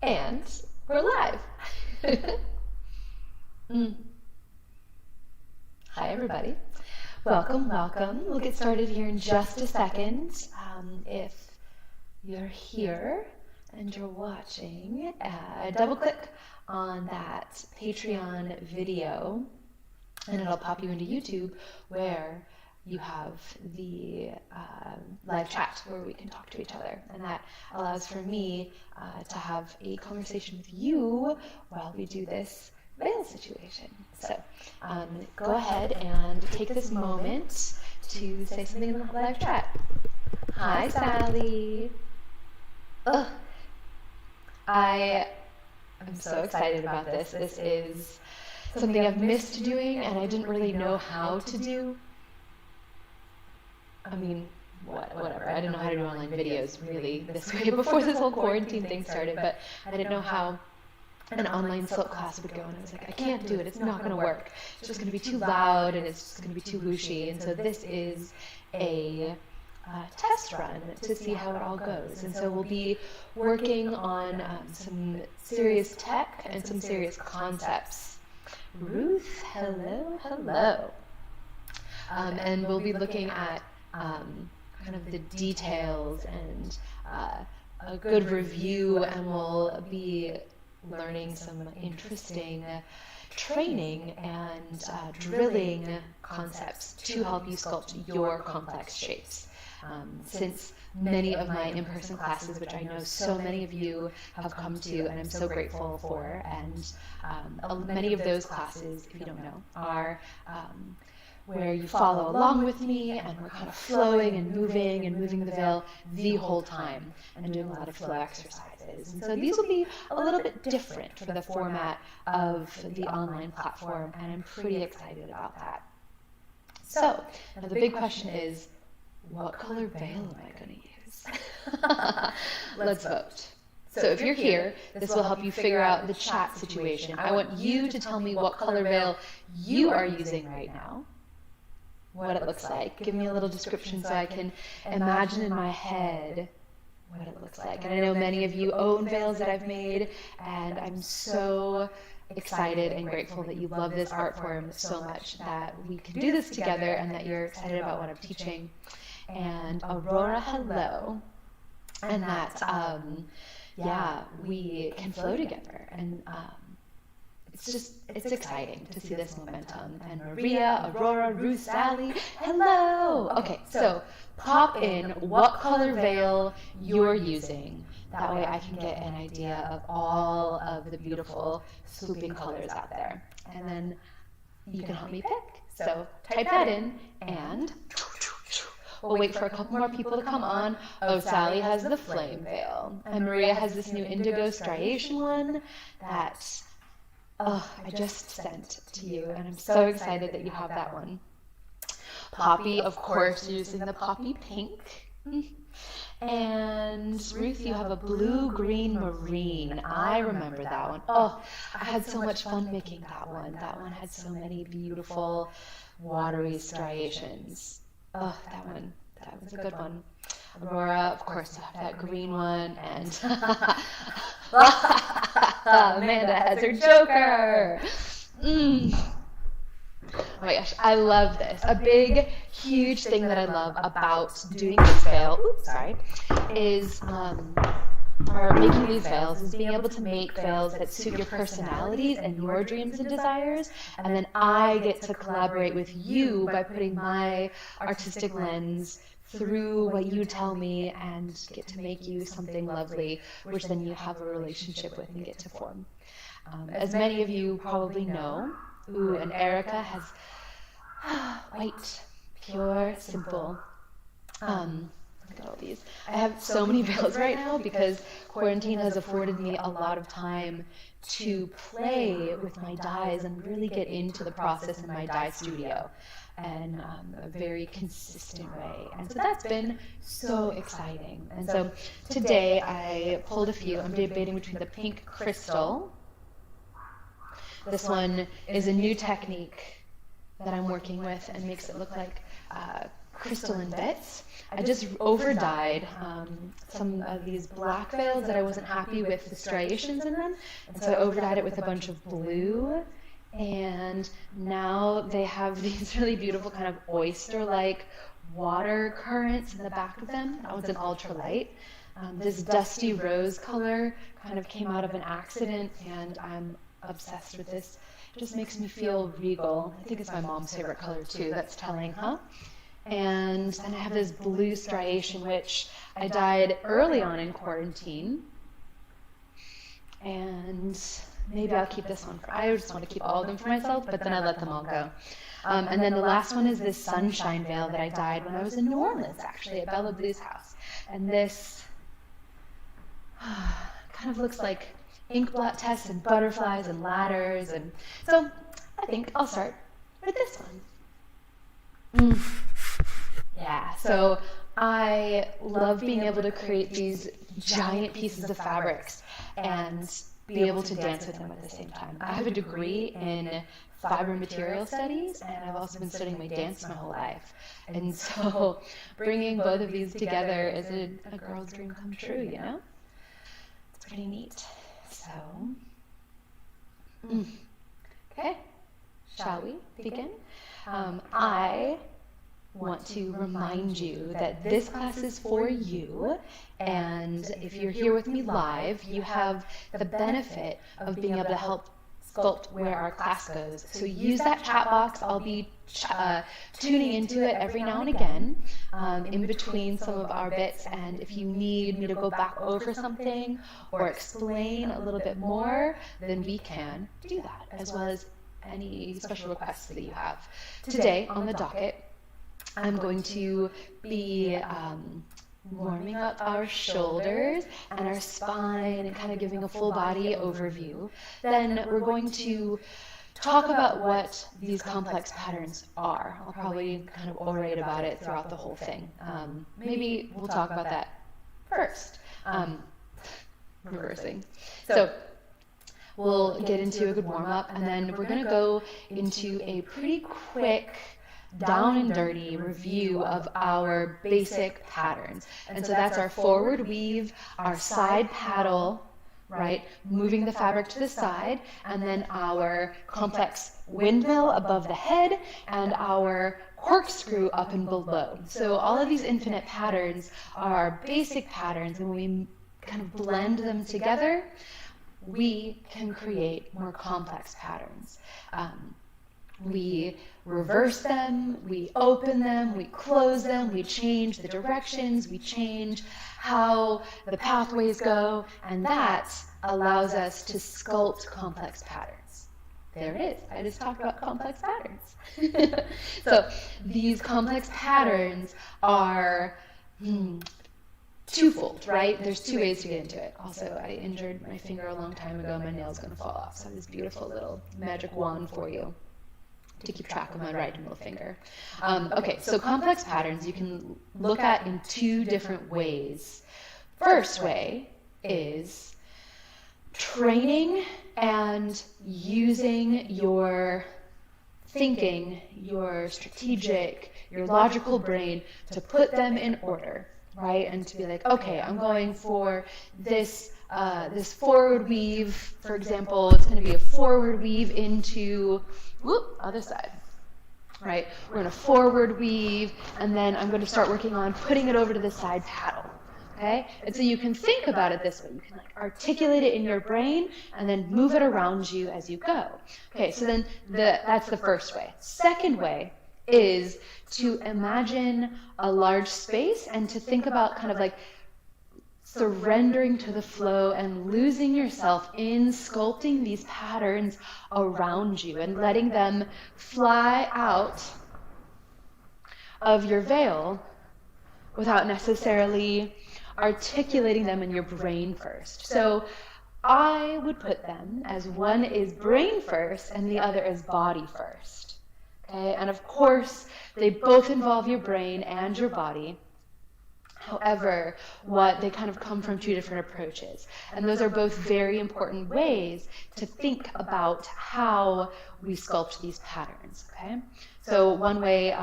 And we're live. Hi, everybody. Welcome, welcome. We'll get started here in just a second. If you're here and you're watching, double click on that Patreon video and it'll pop you into YouTube where you have the live chat where we can talk to each other. And that allows for me to have a conversation with you while we do this veil situation. So go ahead and take this moment to say something in the live chat. Hi, Sally. Ugh. I am so excited about this. This is something I've missed doing and I didn't really know how to do. I mean, whatever. I didn't know how to do online videos really this way before this whole quarantine thing started, but I didn't know how an online silk class would go, and I was like, I can't do it. It's not going to work. It's just going to be too loud, and it's just going to be too whooshy. And so this is a test run to see how it all goes. And so we'll be working on some serious tech and some serious concepts. Ruth, hello, hello. And we'll be looking at kind of the details and a good review, and we'll be learning some interesting training and drilling concepts to help you sculpt your complex shapes. Since many of my in-person classes, which I know so many of you have come to and I'm so grateful for, and many of those classes, if you don't know, are where you follow along with me and we're kind of flowing and moving the veil the whole time and doing a lot of flow exercises. And so these will be a little bit different for the format of the online platform, and I'm pretty excited about that. So now the big question is, what color veil am I going to use? Let's vote. So if you're here, this will help you figure out the chat situation. I want you to tell me what color veil you are using right now, what it looks like. Give me a little description so I can imagine in my head what it looks like. And I know many of you own veils that I've made, and I'm so excited and grateful that you love this art form so much that we can do this together and that you're excited about what I'm teaching. And Aurora, hello. And that, yeah, we can flow together. And it's exciting to see this momentum. And Maria, Aurora, Ruth, Sally, hello. Okay, so pop in what color veil you're using. That way I can get an idea of all of the beautiful swooping colors out there. And then you can help me pick. So type that in, and we'll wait for a couple more people to come on. Oh, Sally has the flame veil. And Maria has this new indigo striation one that I just sent to you, and I'm so excited that you have that one. Poppy, of course, using the poppy pink. And Ruth, you have a blue-green marine. I remember that one. Oh, I had so much fun making that one. That one had so many beautiful watery striations. Oh, that was a good one. Aurora, of course, you have that green one, and Amanda has her Joker. Oh my gosh, I love this. A big, huge thing that I love about doing this veil, is or making these veils is being able to make veils that suit your personalities and your dreams and desires, and then I get to collaborate with you by putting my artistic lens through what you tell me and get to make you something lovely, which then you have a relationship with and get to form. As many of you probably know, and Erica has white, pure, simple. Look at all these. I have so many veils right now because quarantine has afforded me a lot of time to play with my dyes and really get into the process in my dye studio in a very consistent way. And so that's been so exciting. And so today I pulled a few. I'm debating between the pink crystal. This one is a new technique that I'm working with and makes it look like crystalline bits. I just over-dyed some of these black veils that I wasn't happy with the striations in them, and so I over-dyed it with a bunch of blue, and now they have these really beautiful kind of oyster-like water currents in the back of them. That one's an ultralight. This dusty rose color kind of came out of an accident, and I'm obsessed with this. It just makes me feel regal. I think it's my mom's favorite color too. That's telling, huh? And then I have this blue striation, which I dyed early on in quarantine. And maybe I'll keep this one I just want to keep all of them for myself, but then I let them all go. And then the last one is this sunshine veil that I dyed when I was in New Orleans, actually, at Bella Blue's house. And this kind of looks like ink blot tests and butterflies and ladders. And so I think I'll start with this one. Yeah, so I love being able to create these giant pieces of fabrics and be able to dance with them at the same time. I have a degree in fiber material studies, and I've also been studying my dance my whole life. And so bringing both of these together is a girl's dream come true, you know? It's pretty neat. So, okay, shall we begin? I want to remind you that this class is for you, and if you're here with me live, you have the benefit of being able to help sculpt where our class goes. So use that chat box. I'll be tuning into it every now and again in between some of our bits, and if you need me to go back over something or explain a little bit more, then we can do that, as well as any special requests that you have. Today on the docket, I'm going to be warming up our shoulders and our spine and kind of giving a full body overview. Then we're going to talk about what these complex patterns are. I'll probably kind of orate about it throughout the whole thing. Maybe we'll talk about that first. Reversing. So we'll get into a good warm-up, and then we're going to go into a pretty quick down and dirty review of our basic patterns. And so that's our forward weave, our side paddle, right, moving the fabric to the side, and then our complex windmill above the head, and our corkscrew up and below. So all of these infinite patterns are basic patterns, and when we kind of blend them together, we can create more complex patterns. We reverse them, we open them, we close them, we change the directions, we change how the pathways go, and that allows us to sculpt complex patterns. There it is. I just talked about complex patterns. So these complex patterns are twofold, right? There's two ways to get into it. Also, I injured my finger a long time ago. My nail's going to fall off. So I have this beautiful little magic wand for you to keep track of my right and middle finger. Okay, so complex patterns you can look at in two different ways. First way is training and using your thinking, your strategic, your logical brain to put them in order, right? And to be like, okay, I'm going for this this forward weave, for example. It's going to be a forward weave into, other side, right? We're going to forward weave, and then I'm going to start working on putting it over to the side paddle, okay? And so you can think about it this way. You can like articulate it in your brain, and then move it around you as you go. Okay, so then that's the first way. Second way is to imagine a large space and to think about kind of like surrendering to the flow and losing yourself in sculpting these patterns around you and letting them fly out of your veil without necessarily articulating them in your brain first. So I would put them as one is brain first and the other is body first. Okay? And of course, they both involve your brain and your body. However, they kind of come from two different approaches. And those are both very important ways to think about how we sculpt these patterns, okay? So one way,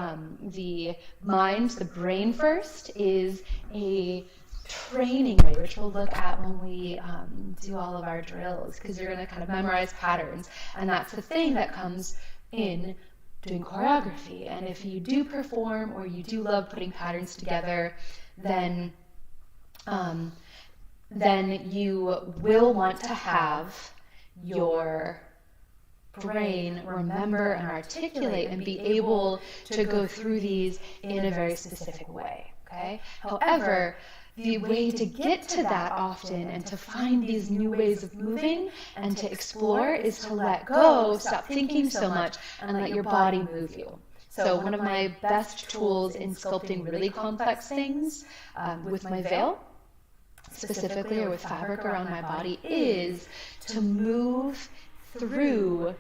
the mind, the brain first, is a training way, which we'll look at when we do all of our drills, because you're going to kind of memorize patterns, and that's the thing that comes in doing choreography. And if you do perform, or you do love putting patterns together, then you will want to have your brain remember and articulate and be able to go through these in a very specific way. Okay? However, the way to get to that often and to find these new ways of moving and to explore is to let go, stop thinking so much, and let your body move you. So one of my best tools in sculpting really complex things with my veil, specifically, or with fabric around my body, is to move through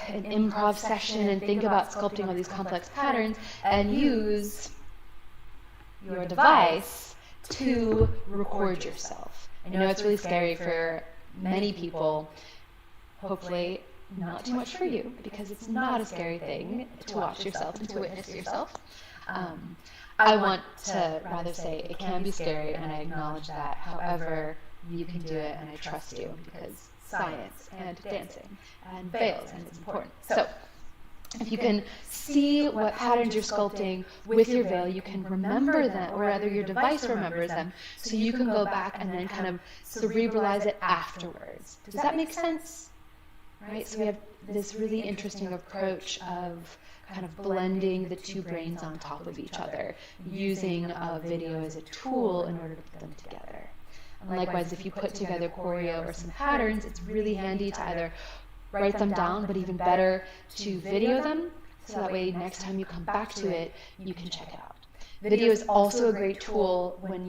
an improv session and think about sculpting all these complex patterns and use your device to record yourself. I know it's really scary for many people, hopefully not too much for you, because it's not a scary thing to watch yourself and to witness yourself. I want to rather say it can be scary, and I acknowledge that. However, you can do it, and I trust you, because science and dancing and veils, and it's important. So if you can see what patterns you're sculpting with your veil, you can remember them, or rather your device remembers them, so you can go back and then kind of cerebralize it afterwards. Does that make sense? Right? So we have this really interesting approach of kind of blending the two brains on top of each other, using a video as a tool in order to put them together. And likewise, if you put together choreo or some patterns, it's really handy to either write them down, but even better to video them, so that way next time you come back to it, you can check it out. Video is also a great tool when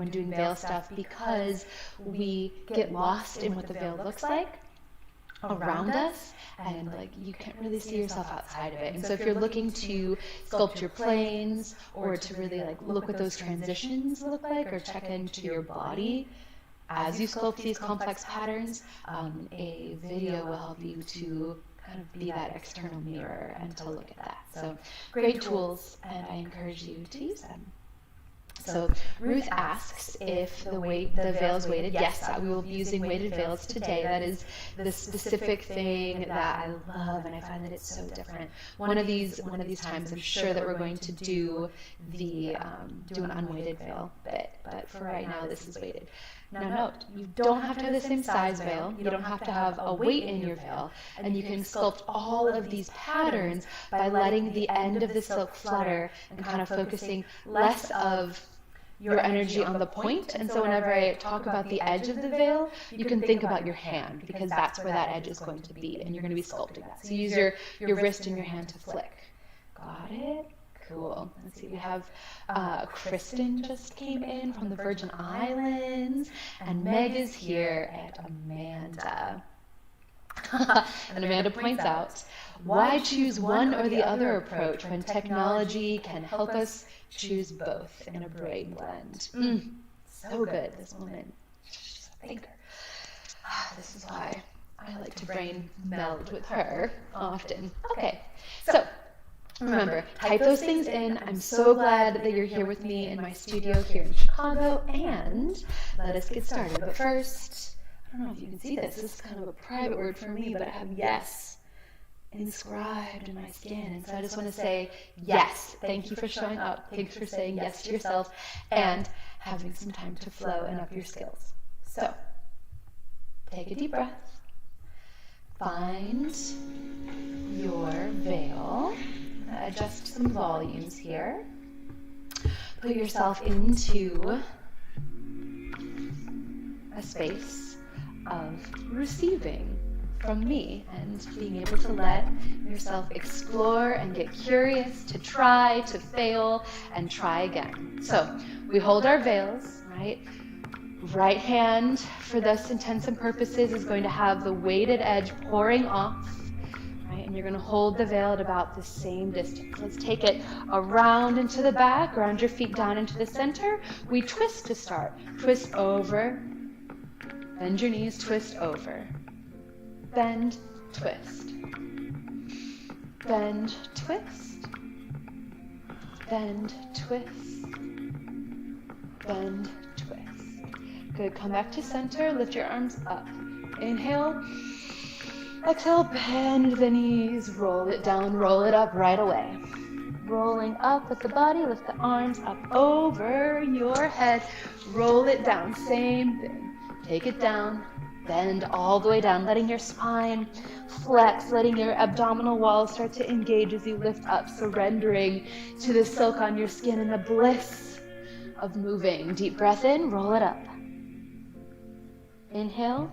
doing veil stuff, because we get lost in what the veil looks like around us, and like you can't really see yourself outside of it. And so if you're looking to sculpt your planes, or to really like look what those transitions look like, or check into your body as you sculpt these complex patterns, a video will help you to kind of be that external mirror and to look at that. So great tools, and I encourage you to use them. So Ruth asks if the veil is weighted. Yes, we will be using weighted veils today. That is the specific thing that I love, and I find that it's so different. One of these times, I'm sure that we're going to do an unweighted veil bit, but for right now, this is weighted. Now note, you don't have to have the same size veil, you don't have to have a weight in your veil, and you can sculpt all of these patterns by letting the end of the silk flutter and kind of focusing less of your energy on the point. And so whenever I talk about the edge of the veil, you can think about your hand, because that's where that edge is going to be, and you're going to be sculpting that. So use your wrist and your hand to flick. Got it? Cool. Let's see, we have Kristen just came in from the Virgin Islands, and Meg is here, and Amanda. And Amanda points out, why choose one or the other approach when technology can help us choose both in a brain blend? So good, this woman. She's a thinker. This is why I like to brain meld with her often. Okay, so remember, type those things in. I'm so glad that you're here with me in my studio here in Chicago, and let us get started. But first, I don't know if you can see this. This is kind of a private word for me, but I have yes inscribed in my skin. And so I just want to say yes. Thank you for showing up. Thanks for saying yes to yourself and having some time to flow and up your skills. So take a deep breath. Find your veil. Adjust some volumes here. Put yourself into a space of receiving from me and being able to let yourself explore and get curious, to try, to fail, and try again. So we hold our veils, right? Right hand, for this intents and purposes, is going to have the weighted edge pouring off. And you're going to hold the veil at about the same distance. Let's take it around into the back, ground your feet down into the center. We twist to start. Twist over, bend your knees, twist over. Bend, twist. bend, twist, bend, twist, bend, twist. Good, come back to center, lift your arms up. Inhale, exhale, bend the knees, roll it down, roll it up right away. Rolling up with the body, lift the arms up over your head, roll it down, same thing. Take it down, bend all the way down, letting your spine flex, letting your abdominal wall start to engage as you lift up, surrendering to the silk on your skin and the bliss of moving. Deep breath in, roll it up. Inhale.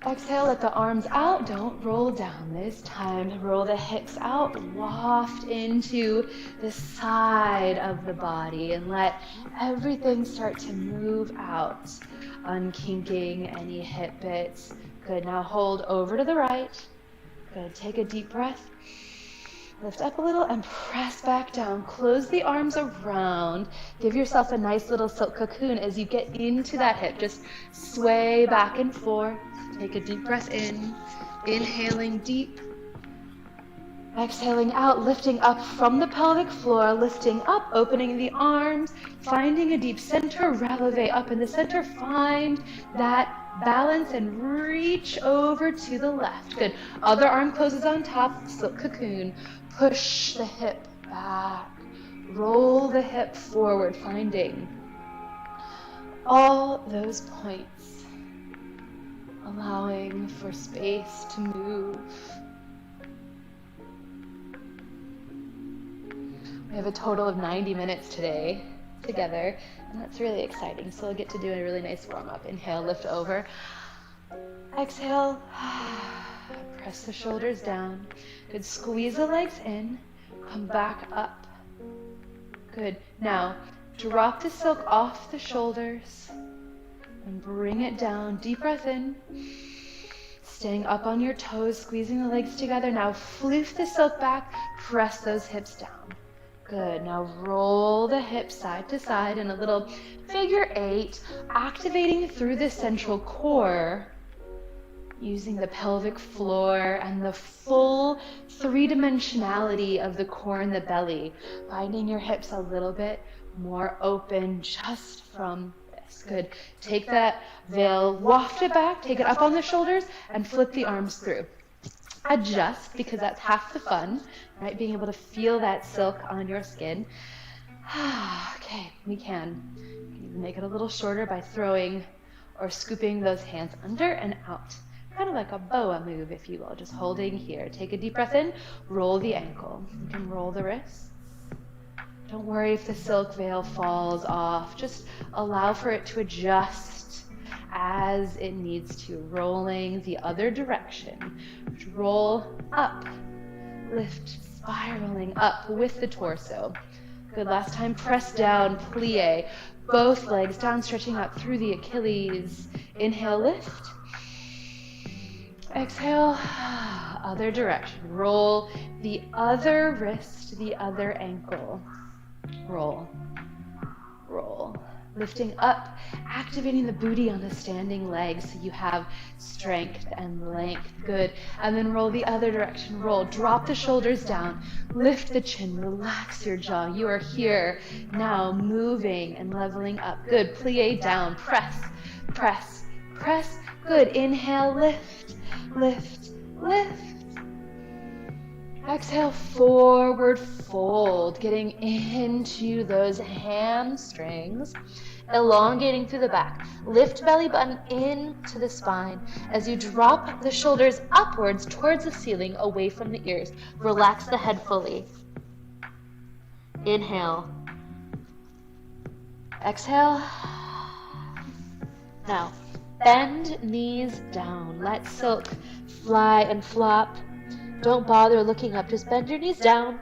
Exhale, let the arms out, don't roll down this time. Roll the hips out, waft into the side of the body and let everything start to move out, unkinking any hip bits. Good, now hold over to the right. Good, take a deep breath. Lift up a little and press back down. Close the arms around. Give yourself a nice little silk cocoon as you get into that hip. Just sway back and forth. Take a deep breath in, inhaling deep, exhaling out, lifting up from the pelvic floor, lifting up, opening the arms, finding a deep center, releve up in the center, find that balance and reach over to the left. Good, other arm closes on top, silk cocoon, push the hip back, roll the hip forward, finding all those points. Allowing for space to move. We have a total of 90 minutes today together, and that's really exciting. So we'll get to do a really nice warm-up. Inhale, lift over. Exhale, press the shoulders down. Good, squeeze the legs in, come back up. Good, now drop the silk off the shoulders. And bring it down, deep breath in, staying up on your toes, squeezing the legs together. Now floof the silk back, press those hips down. Good, now roll the hips side to side in a little figure 8, activating through the central core, using the pelvic floor and the full three-dimensionality of the core and the belly, finding your hips a little bit more open just from good. Take that veil, waft it back, take it up on the shoulders, and flip the arms through. Adjust, because that's half the fun, right? Being able to feel that silk on your skin. Okay, we can even make it a little shorter by throwing or scooping those hands under and out. Kind of like a boa move, if you will, just holding here. Take a deep breath in, roll the ankle. You can roll the wrists. Don't worry if the silk veil falls off. Just allow for it to adjust as it needs to. Rolling the other direction. Roll up. Lift, spiraling up with the torso. Good, last time, press down, plie. Both legs down, stretching up through the Achilles. Inhale, lift. Exhale, other direction. Roll the other wrist, the other ankle. Roll, roll. Lifting up, activating the booty on the standing legs so you have strength and length. Good. And then roll the other direction. Roll. Drop the shoulders down. Lift the chin. Relax your jaw. You are here now, moving and leveling up. Good. Plie down. Press, press, press. Good. Inhale, lift, lift, lift. Exhale, forward fold, getting into those hamstrings, elongating through the back. Lift belly button into the spine as you drop the shoulders upwards towards the ceiling, away from the ears. Relax the head fully. Inhale. Exhale. Now, bend knees down. Let silk fly and flop. Don't bother looking up, just bend your knees down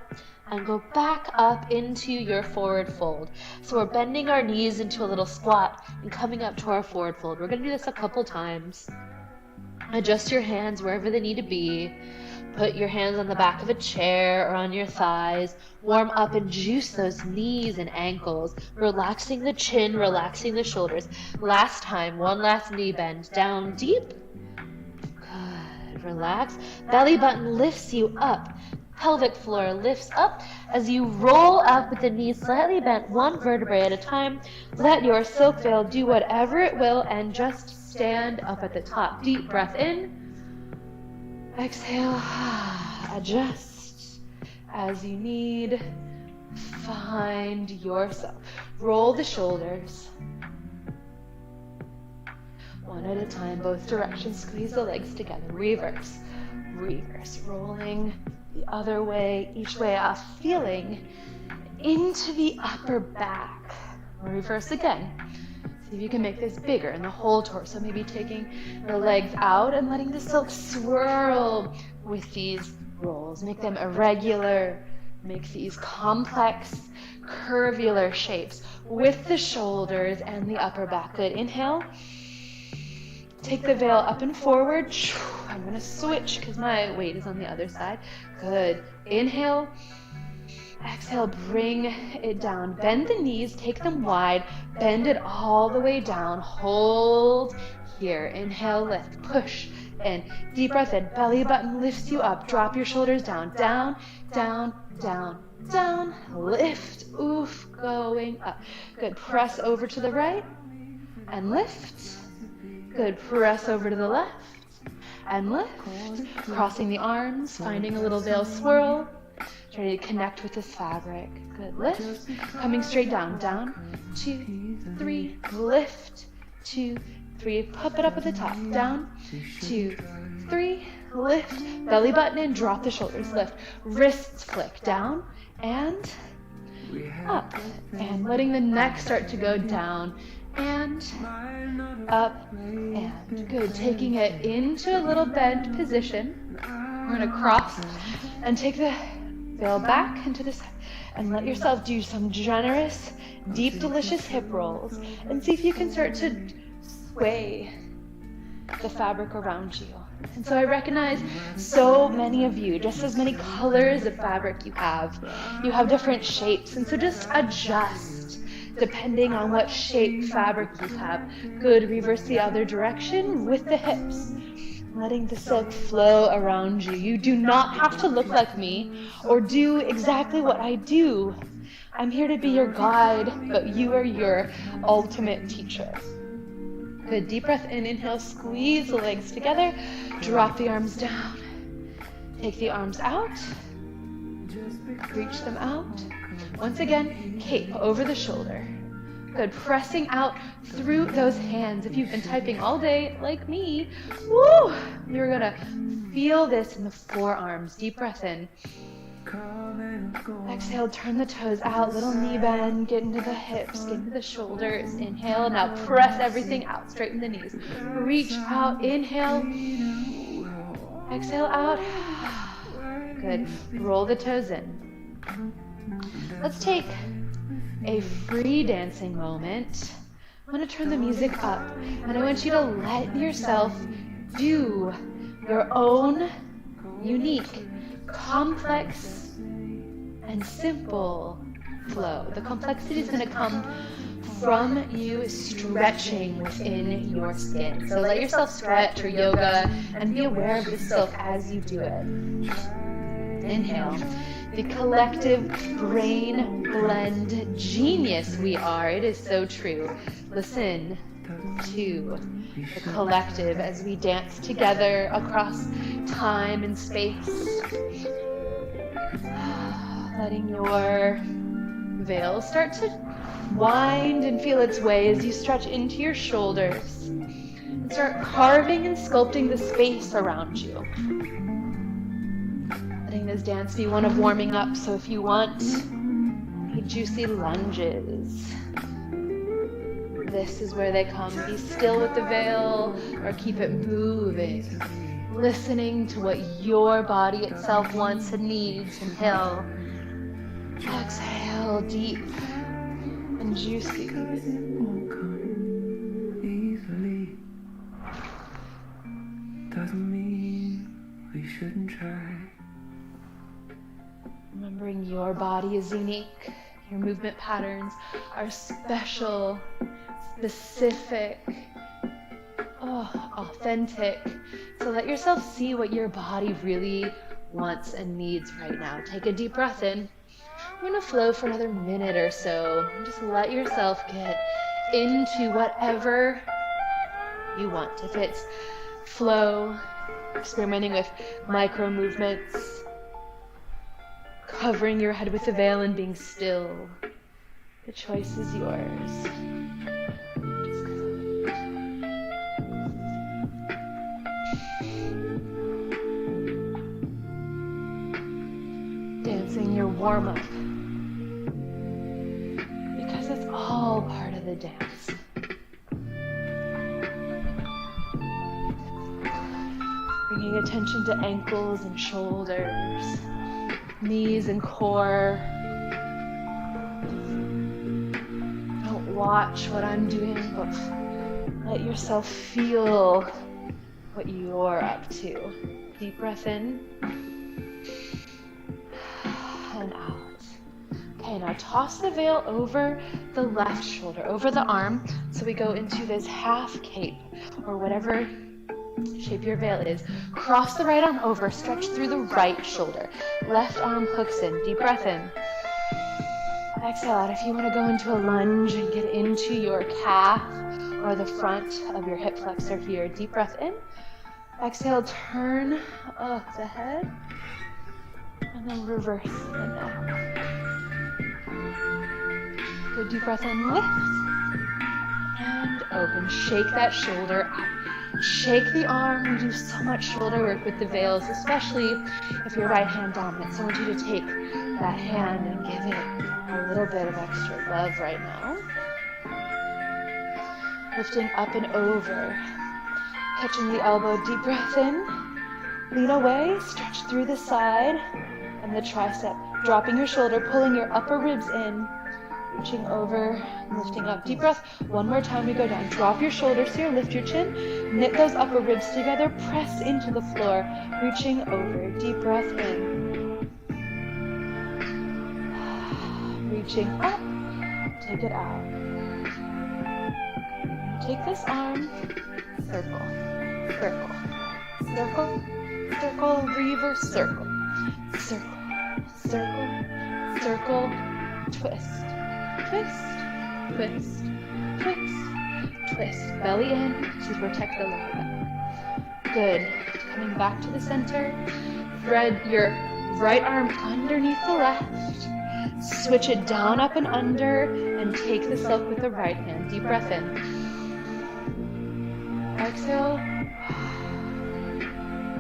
and go back up into your forward fold. So we're bending our knees into a little squat and coming up to our forward fold. We're gonna do this a couple times. Adjust your hands wherever they need to be. Put your hands on the back of a chair or on your thighs. Warm up and juice those knees and ankles, relaxing the chin, relaxing the shoulders. Last time, one last knee bend, down deep. relax. Belly button lifts you up. Pelvic floor lifts up as you roll up with the knees slightly bent, one vertebrae at a time. Let your silk veil do whatever it will and just stand up at the top. Deep breath in. Exhale. Adjust as you need. Find yourself. Roll the shoulders. One at a time, both directions. Squeeze the legs together. Reverse. Reverse. Rolling the other way, each way up. Feeling into the upper back. Reverse again. See if you can make this bigger in the whole torso. Maybe taking the legs out and letting the silk swirl with these rolls. Make them irregular. Make these complex, curvular shapes with the shoulders and the upper back. Good. Inhale. Take the veil up and forward. I'm going to switch because my weight is on the other side. Good. Inhale. Exhale, bring it down. Bend the knees, take them wide. Bend it all the way down. Hold here. Inhale, lift, push in. Deep breath in. Belly button lifts you up. Drop your shoulders down. Down, down, down, down. Lift. Oof, going up. Good. Press over to the right and lift. Good. Press over to the left and lift. Crossing the arms, finding a little veil swirl. Try to connect with this fabric. Good. Lift. Coming straight down. Down. 2, 3. Lift. 2, 3. Pop it up at the top. Down. 2, 3. Lift. Belly button in. Drop the shoulders. Lift. Wrists flick. Down and up. And letting the neck start to go down and up and good. Taking it into a little bend position. We're going to cross and take the veil back into the side and let yourself do some generous, deep, delicious hip rolls and see if you can start to sway the fabric around you. And so I recognize so many of you, just as many colors of fabric you have different shapes, and so just adjust depending on what shape fabric you have. Good. Reverse the other direction with the hips. Letting the silk flow around you. You do not have to look like me or do exactly what I do. I'm here to be your guide, but you are your ultimate teacher. Good. Deep breath in. Inhale. Squeeze the legs together. Drop the arms down. Take the arms out. Reach them out. Once again, cape over the shoulder. Good. Pressing out through those hands. If you've been typing all day like me, woo, you're going to feel this in the forearms. Deep breath in. Exhale, turn the toes out. Little knee bend. Get into the hips. Get into the shoulders. Inhale. Now press everything out. Straighten the knees. Reach out. Inhale. Exhale out. Good. Roll the toes in. Let's take a free dancing moment. I'm going to turn the music up, and I want you to let yourself do your own unique, complex, and simple flow. The complexity is going to come from you stretching within your skin. So let yourself stretch or yoga and be aware of the silk as you do it. Inhale. The collective brain blend genius we are. It is so true. Listen to the collective as we dance together across time and space. Letting your veil start to wind and feel its way as you stretch into your shoulders and start carving and sculpting the space around you. Letting this dance be one of warming up, so if you want juicy lunges, this is where they come. Be still with the veil or keep it moving, listening to what your body itself wants and needs. Inhale, exhale, deep and juicy. Doesn't mean we shouldn't try. Remembering your body is unique. Your movement patterns are special, specific. Oh, authentic. So let yourself see what your body really wants and needs right now. Take a deep breath in. We're going to flow for another minute or so. Just let yourself get into whatever you want. If it's flow, experimenting with micro movements, covering your head with a veil and being still, the choice is yours. Dancing your warm-up, because it's all part of the dance. Bringing attention to ankles and shoulders, knees and core. Don't watch what I'm doing, but let yourself feel what you're up to. Deep breath in and out. Okay, now toss the veil over the left shoulder, over the arm. So we go into this half cape, or whatever shape your veil is. Cross the right arm over, stretch through the right shoulder. Left arm hooks in, deep breath in. Exhale out. If you want to go into a lunge and get into your calf or the front of your hip flexor here, deep breath in. Exhale, turn up the head, and then reverse and out. Good deep breath in, lift, and open. Shake that shoulder out. Shake the arm. We do so much shoulder work with the veils, especially if you're right hand dominant. So I want you to take that hand and give it a little bit of extra love right now. Lifting up and over. Catching the elbow, deep breath in. Lean away, stretch through the side and the tricep. Dropping your shoulder, pulling your upper ribs in. Reaching over, lifting up. Deep breath. One more time we go down. Drop your shoulders here, lift your chin. Knit those upper ribs together, press into the floor. Reaching over, deep breath in. Reaching up, take it out. Take this arm, circle, circle, circle, circle, reverse circle, circle, circle, circle, twist. Twist, twist, twist, twist. Belly in to protect the lower back. Good. Coming back to the center. Thread your right arm underneath the left. Switch it down, up, and under, and take the silk with the right hand. Deep breath in. Exhale.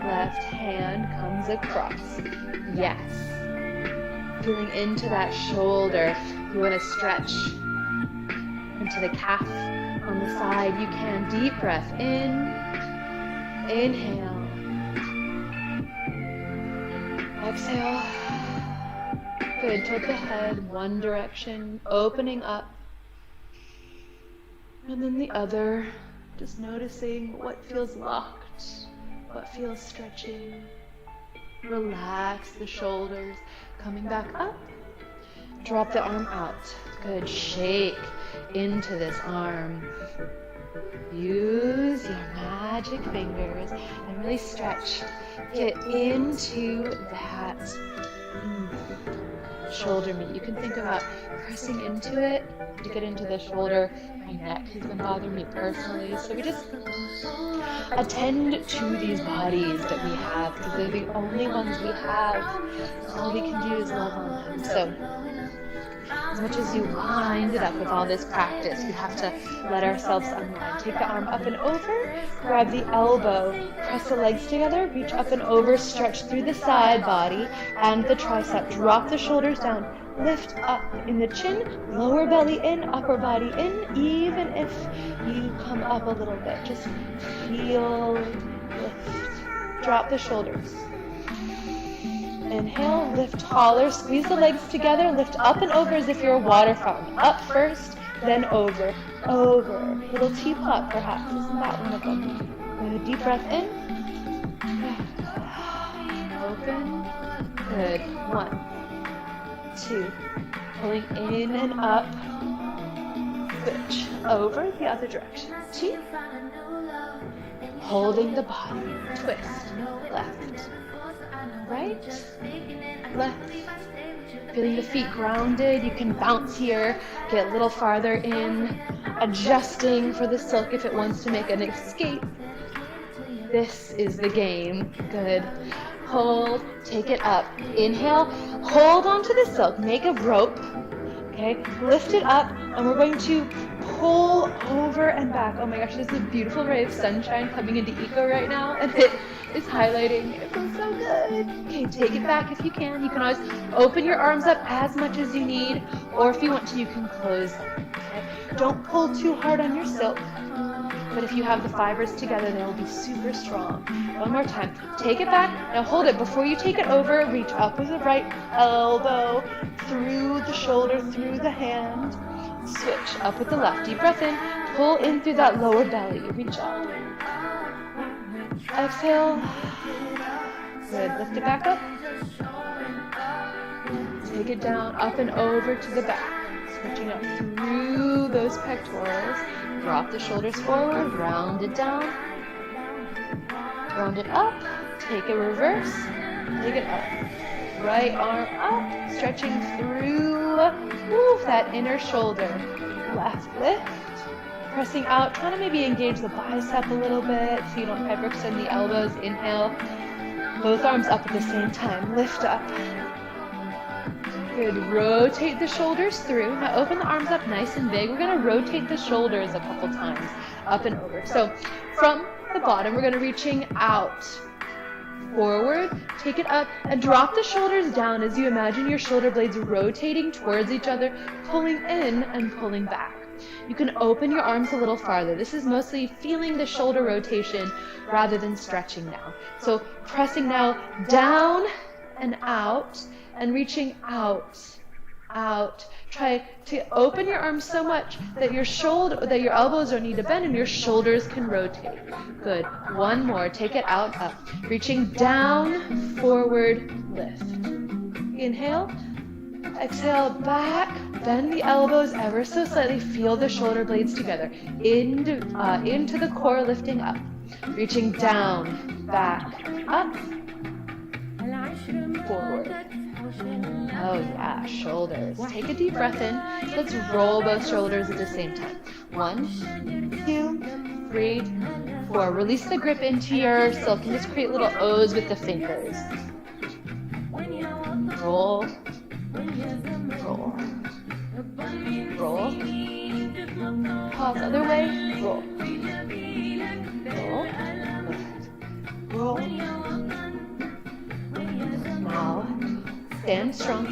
Left hand comes across. Yes. Feeling into that shoulder. You want to stretch into the calf on the side. You can. Deep breath in. Inhale. Exhale. Good. Tilt the head one direction, opening up. And then the other. Just noticing what feels locked, what feels stretching. Relax the shoulders. Coming back up. Drop the arm out. Good. Shake into this arm. Use your magic fingers and really stretch. Get into that shoulder meat. You can think about pressing into it to get into the shoulder. My neck has been bothering me personally. So we just attend to these bodies that we have, because they're the only ones we have. All we can do is love on them. So as much as you wind it up with all this practice, we have to let ourselves unwind. Take the arm up and over, grab the elbow, press the legs together, reach up and over, stretch through the side body and the tricep. Drop the shoulders down, lift up in the chin, lower belly in, upper body in. Even if you come up a little bit, just feel, lift, drop the shoulders. Inhale, lift taller, squeeze the legs together, lift up and over as if you're a water fountain. Up first, then over, over. Little teapot perhaps, isn't that one of them? Good, deep breath in. Open. Good. 1, 2. Pulling in and up. Switch over the other direction. 2. Holding the body. Twist. Left. Right. Left. Feeling the feet grounded. You can bounce here. Get a little farther in. Adjusting for the silk if it wants to make an escape. This is the game. Good. Hold. Take it up. Inhale. Hold onto the silk. Make a rope. Okay. Lift it up. And we're going to pull over and back. Oh my gosh, there's a beautiful ray of sunshine coming into Eco right now, and it is highlighting. It feels so good. Okay, take it back if you can. You can always open your arms up as much as you need, or if you want to, you can close them. Okay? Don't pull too hard on your silk, but if you have the fibers together, they will be super strong. One more time. Take it back. Now hold it. Before you take it over, reach up with the right elbow, through the shoulder, through the hand. Switch up with the left. Deep breath in. Pull in through that lower belly. Reach up. Exhale. Good. Lift it back up. Take it down, up and over to the back. Switching up through those pectorals. Drop the shoulders forward. Round it down. Round it up. Take a reverse. Take it up. Right arm up, stretching through that inner shoulder. Left lift, pressing out, trying to maybe engage the bicep a little bit so you don't hyperextend the elbows. Inhale, both arms up at the same time. Lift up. Good. Rotate the shoulders through. Now open the arms up nice and big. We're going to rotate the shoulders a couple times, up and over. So from the bottom, we're going to reaching out. Forward, take it up, and drop the shoulders down as you imagine your shoulder blades rotating towards each other, pulling in and pulling back. You can open your arms a little farther. This is mostly feeling the shoulder rotation rather than stretching now. So pressing now down and out and reaching out, out. Try to open your arms so much that your elbows don't need to bend and your shoulders can rotate. Good. One more. Take it out, up. Reaching down, forward, lift. Inhale. Exhale, back. Bend the elbows ever so slightly. Feel the shoulder blades together. Into the core, lifting up. Reaching down, back, up, forward. Oh yeah, shoulders. Take a deep breath in. Let's roll both shoulders at the same time. 1, 2, 3, 4. Release the grip into your silk and just create little O's with the fingers. Roll. Roll. Roll. Pause other way. Roll. Roll. Roll. Now, stand strong.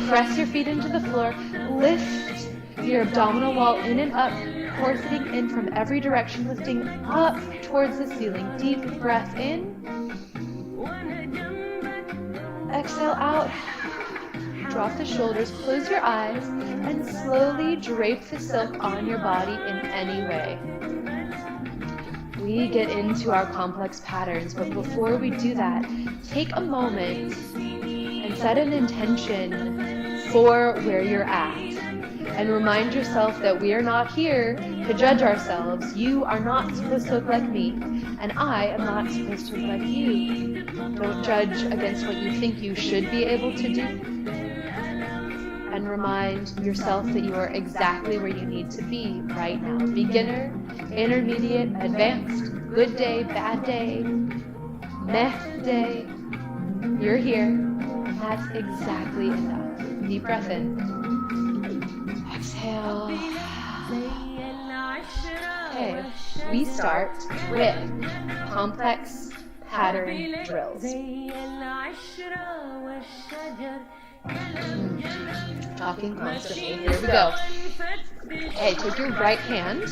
Press your feet into the floor. Lift your abdominal wall in and up, forcing in from every direction, lifting up towards the ceiling. Deep breath in. Exhale out. Drop the shoulders, close your eyes, and slowly drape the silk on your body in any way. We get into our complex patterns, but before we do that, take a moment and set an intention for where you're at. And remind yourself that we are not here to judge ourselves. You are not supposed to look like me, and I am not supposed to look like you. Don't judge against what you think you should be able to do. And remind yourself that you are exactly where you need to be right now. Beginner, intermediate, advanced, good day, bad day, meh day. You're here. And that's exactly enough. Deep breath in. Exhale. Okay, we start with complex pattern drills. Talking constantly. Here we go. Okay, take your right hand.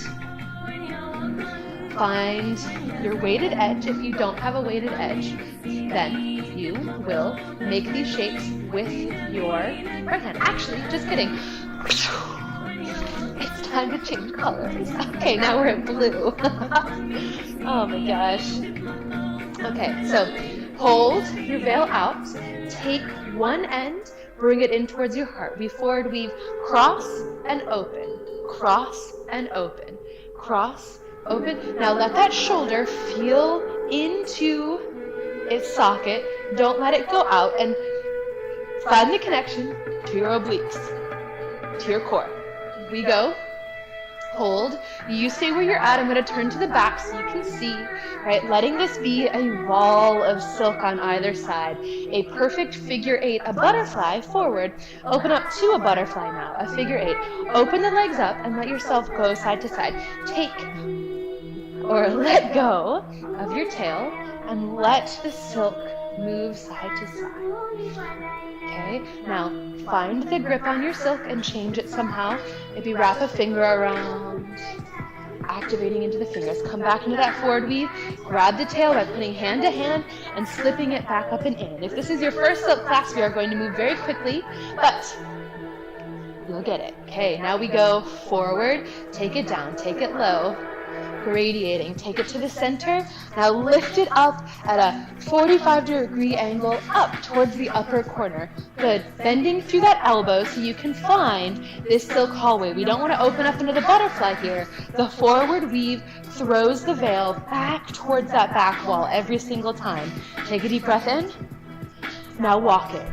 Find your weighted edge. If you don't have a weighted edge, then you will make these shapes with your right hand. Actually, just kidding. It's time to change colors. Okay, now we're in blue. Oh my gosh. Okay, so hold your veil out. Take one end, bring it in towards your heart. We forward weave, cross and open. cross and open, cross, open. Now let that shoulder feel into its socket. Don't let it go out, and find the connection to your obliques, to your core. We go. Hold. You stay where you're at. I'm going to turn to the back so you can see, right? Letting this be a wall of silk on either side. A perfect figure eight, a butterfly forward. Open up to a butterfly now, a figure eight. Open the legs up and let yourself go side to side. Take or let go of your tail and let the silk move side to side. Okay, now find the grip on your silk and change it somehow. Maybe wrap a finger around, activating into the fingers. Come back into that forward weave. Grab the tail by putting hand to hand and slipping it back up and in. If this is your first silk class, we are going to move very quickly, but you'll get it. Okay, now we go forward, take it down, take it low. Gradiating, take it to the center. Now lift it up at a 45-degree angle up towards the upper corner. Good. Bending through that elbow so you can find this silk hallway. We don't want to open up into the butterfly here. The forward weave throws the veil back towards that back wall every single time. Take a deep breath in. Now walk it.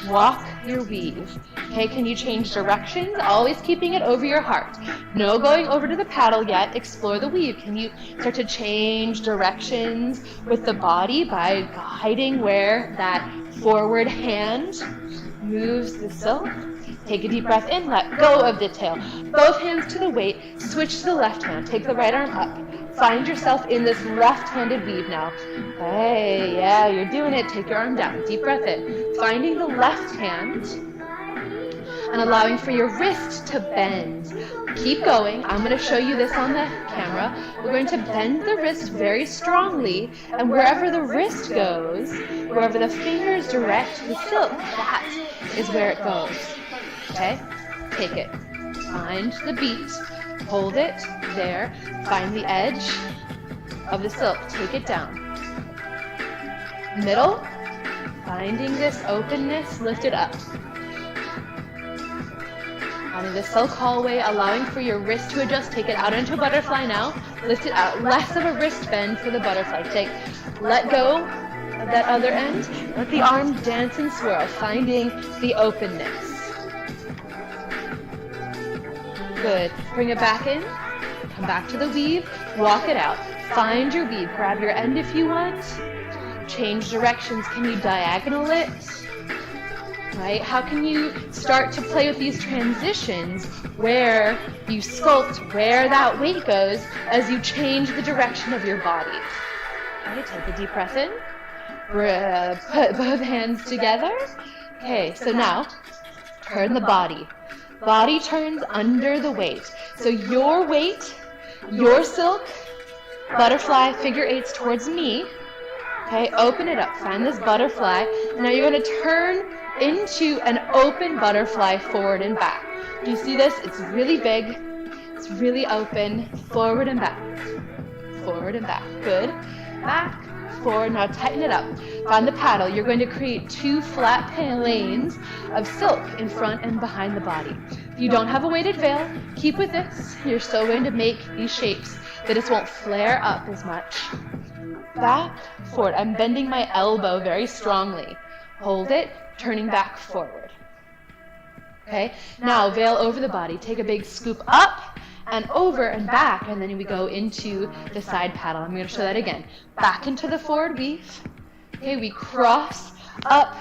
Walk your weave. Okay, can you change directions? Always keeping it over your heart. No going over to the paddle yet. Explore the weave. Can you start to change directions with the body by guiding where that forward hand moves the silk? Take a deep breath in. Let go of the tail. Both hands to the weight. Switch to the left hand. Take the right arm up. Find yourself in this left-handed weave now. Hey, yeah, you're doing it. Take your arm down. Deep breath in. Finding the left hand and allowing for your wrist to bend. Keep going. I'm going to show you this on the camera. We're going to bend the wrist very strongly, and wherever the wrist goes, wherever the fingers direct the silk, that is where it goes. Okay? Take it. Find the beat. Hold it there. Find the edge of the silk. Take it down. Middle. Finding this openness. Lift it up. Out of the silk hallway, allowing for your wrist to adjust. Take it out into a butterfly now. Lift it out. Less of a wrist bend for the butterfly. Let go of that other end. Let the arm dance and swirl, finding the openness. Good. Bring it back in. Come back to the weave. Walk it out. Find your weave. Grab your end if you want. Change directions. Can you diagonal it? Right? How can you start to play with these transitions where you sculpt where that weight goes as you change the direction of your body? Okay, take a deep breath in. Put both hands together. Okay, so now turn the body. Body turns under the weight. So your weight, your silk, butterfly, figure eights towards me. Okay, open it up. Find this butterfly. Now you're going to turn into an open butterfly forward and back. Do you see this? It's really big. It's really open. Forward and back. Forward and back. Good. Back. Forward. Now tighten it up. On the paddle, you're going to create two flat lanes of silk in front and behind the body. If you don't have a weighted veil, keep with this. You're still going to make these shapes. They just won't flare up as much. Back, forward. I'm bending my elbow very strongly. Hold it, turning back forward. Okay, now veil over the body. Take a big scoop up and over and back, and then we go into the side paddle. I'm going to show that again. Back into the forward weave. Okay, we cross up,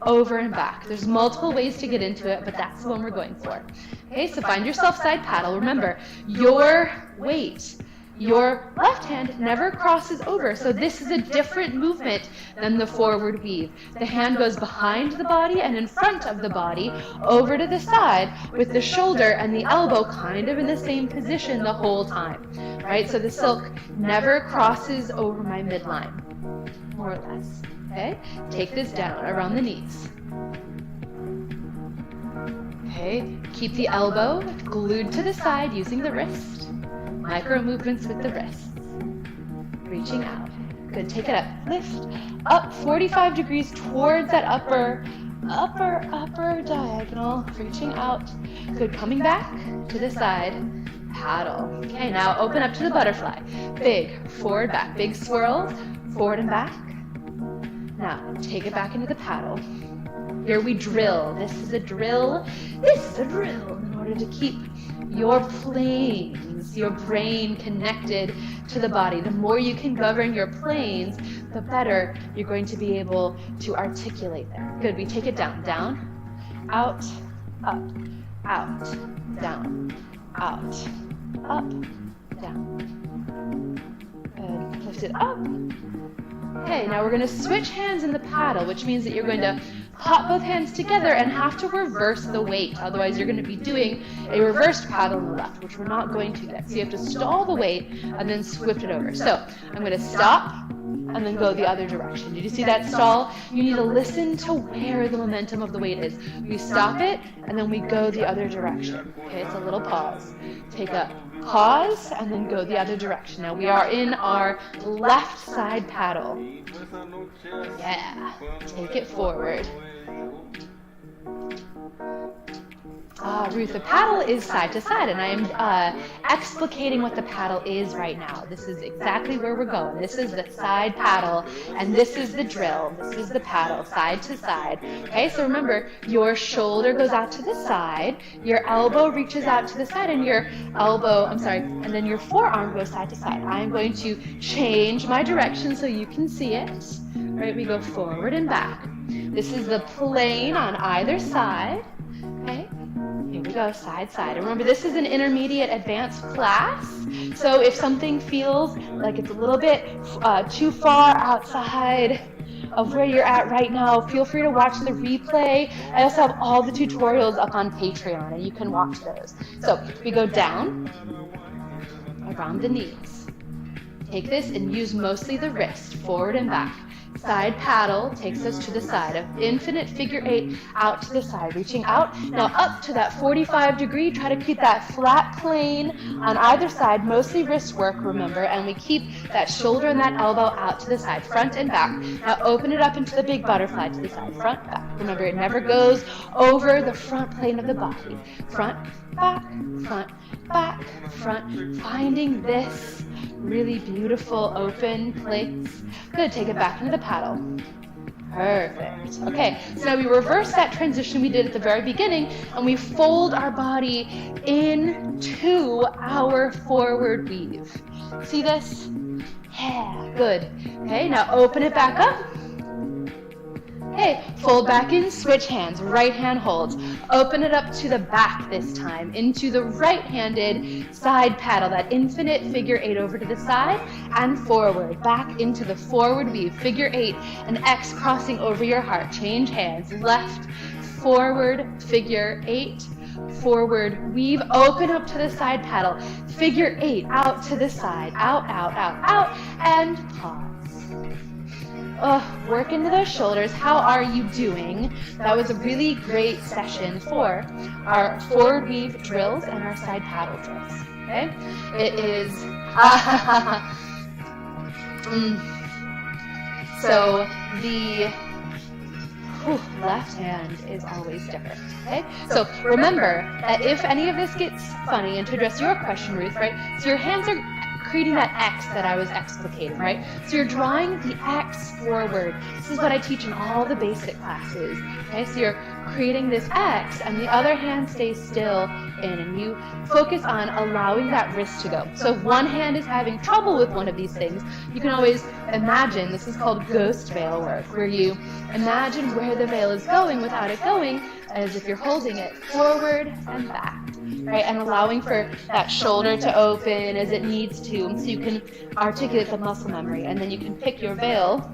over and back. There's multiple ways to get into it, but that's the one we're going for. Okay, so find yourself side paddle. Remember, your weight, your left hand never crosses over, so this is a different movement than the forward weave. The hand goes behind the body and in front of the body, over to the side, with the shoulder and the elbow kind of in the same position the whole time, right? So the silk never crosses over my midline, more or less, okay? Take this down around the knees. Okay, keep the elbow glued to the side using the wrist. Micro movements with the wrists. Reaching out. Good. Take it up. Lift up 45 degrees towards that upper upper diagonal, reaching out. Good, coming back to the side, paddle. Okay, now open up to the butterfly. Big, forward, back, big swirl, forward and back. Now, take it back into the paddle. Here we drill. This is a drill. This is a drill in order to keep your planes, your brain connected to the body. The more you can govern your planes, the better you're going to be able to articulate them. Good, we take it down, down, out, up, down, out, up, down. Good, lift it up. Okay, now we're going to switch hands in the paddle, which means that you're going to pop both hands together and have to reverse the weight. Otherwise, you're going to be doing a reversed paddle on the left, which we're not going to yet. So you have to stall the weight and then swift it over. So I'm going to stop and then go the other direction. Did you see that stall? You need to listen to where the momentum of the weight is. We stop it and then we go the other direction. Okay, it's a little pause. Take a pause and then go the other direction. Now we are in our left side paddle. Yeah, take it forward. Ruth, the paddle is side to side, and I am explicating what the paddle is right now. This is exactly where we're going. This is the side paddle, and this is the drill. This is the paddle, side to side. Okay, so remember, your shoulder goes out to the side, your elbow reaches out to the side, and and then your forearm goes side to side. I'm going to change my direction so you can see it. Right, we go forward and back. This is the plane on either side. Okay. Here we go, side, side. And remember, this is an intermediate advanced class. So if something feels like it's a little bit too far outside of where you're at right now, feel free to watch the replay. I also have all the tutorials up on Patreon, and you can watch those. So we go down, around the knees. Take this and use mostly the wrist, forward and back. Side paddle takes us to the side of infinite figure 8 out to the side, reaching out. Now up to that 45 degree, try to keep that flat plane on either side, mostly wrist work, remember, and we keep that shoulder and that elbow out to the side, front and back. Now open it up into the big butterfly to the side, front, back. Remember, it never goes over the front plane of the body. Front, back, front, finding this really beautiful open place. Good, take it back into the paddle. Perfect. Okay, so now we reverse that transition we did at the very beginning, and we fold our body into our forward weave. See this? Yeah, good. Okay, now open it back up. Okay, fold back in, switch hands, right hand holds. Open it up to the back this time, into the right-handed side paddle, that infinite figure 8 over to the side and forward, back into the forward weave, figure 8, an X crossing over your heart. Change hands, left, forward, figure 8, forward, weave, open up to the side paddle, figure 8, out to the side, out, and pause. Work into those shoulders. How are you doing? That was a really great session for our forward weave drills and our side paddle drills. Okay? It is so the left hand is always different. Okay? So remember that if any of this gets funny, and to address your question, Ruth, right? So your hands are creating that X that I was explicating, right? So you're drawing the X forward. This is what I teach in all the basic classes. Okay, so you're creating this X, and the other hand stays still in, and you focus on allowing that wrist to go. So if one hand is having trouble with one of these things, you can always imagine, this is called ghost veil work, where you imagine where the veil is going without it going, as if you're holding it forward and back. Right, and allowing for that shoulder to open as it needs to, so you can articulate the muscle memory, and then you can pick your veil,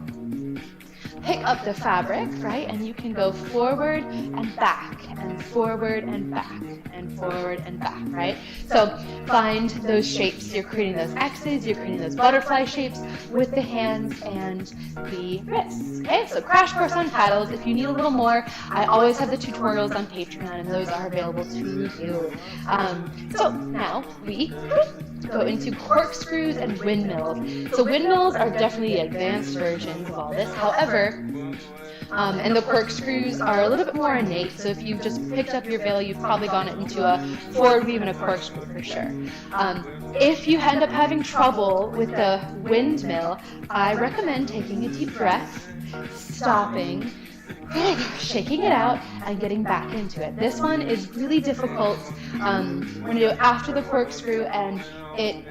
pick up the fabric, right, and you can go forward and back, and forward and back, and forward and back, right? So find those shapes. You're creating those X's, you're creating those butterfly shapes with the hands and the wrists. Okay, so crash course on paddles. If you need a little more, I always have the tutorials on Patreon, and those are available to you. So now we go into corkscrews and windmills. So windmills are definitely advanced versions of all this. However, And the corkscrews are a little bit more innate. So if you've just picked up your veil, you've probably gone into a forward weave and a corkscrew for sure. If you end up having trouble with the windmill, I recommend taking a deep breath, stopping, shaking it out, and getting back into it. This one is really difficult when you do it after the corkscrew, and it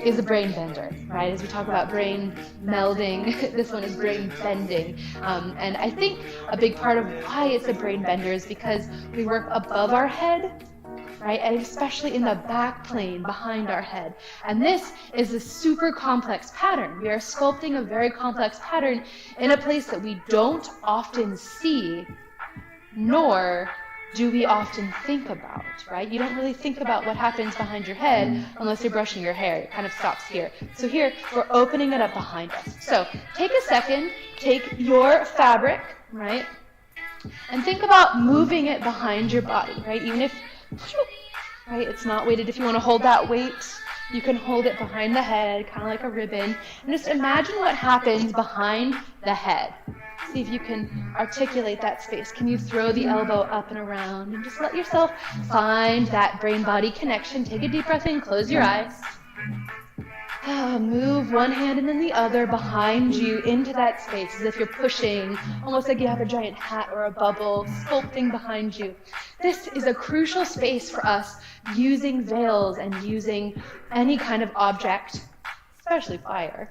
is a brain bender, right? As we talk about brain melding, this one is brain bending. And I think a big part of why it's a brain bender is because we work above our head, right? And especially in the back plane behind our head. And this is a super complex pattern. We are sculpting a very complex pattern in a place that we don't often see, nor do we often think about, right? You don't really think about what happens behind your head unless you're brushing your hair. It kind of stops here. So here, we're opening it up behind us. So take a second, take your fabric, right? And think about moving it behind your body, right? Even if, right, it's not weighted. If you want to hold that weight, you can hold it behind the head, kind of like a ribbon. And just imagine what happens behind the head. See if you can articulate that space. Can you throw the elbow up and around? And just let yourself find that brain-body connection. Take a deep breath in, close your eyes. Move one hand and then the other behind you into that space as if you're pushing, almost like you have a giant hat or a bubble sculpting behind you. This is a crucial space for us using veils and using any kind of object, especially fire,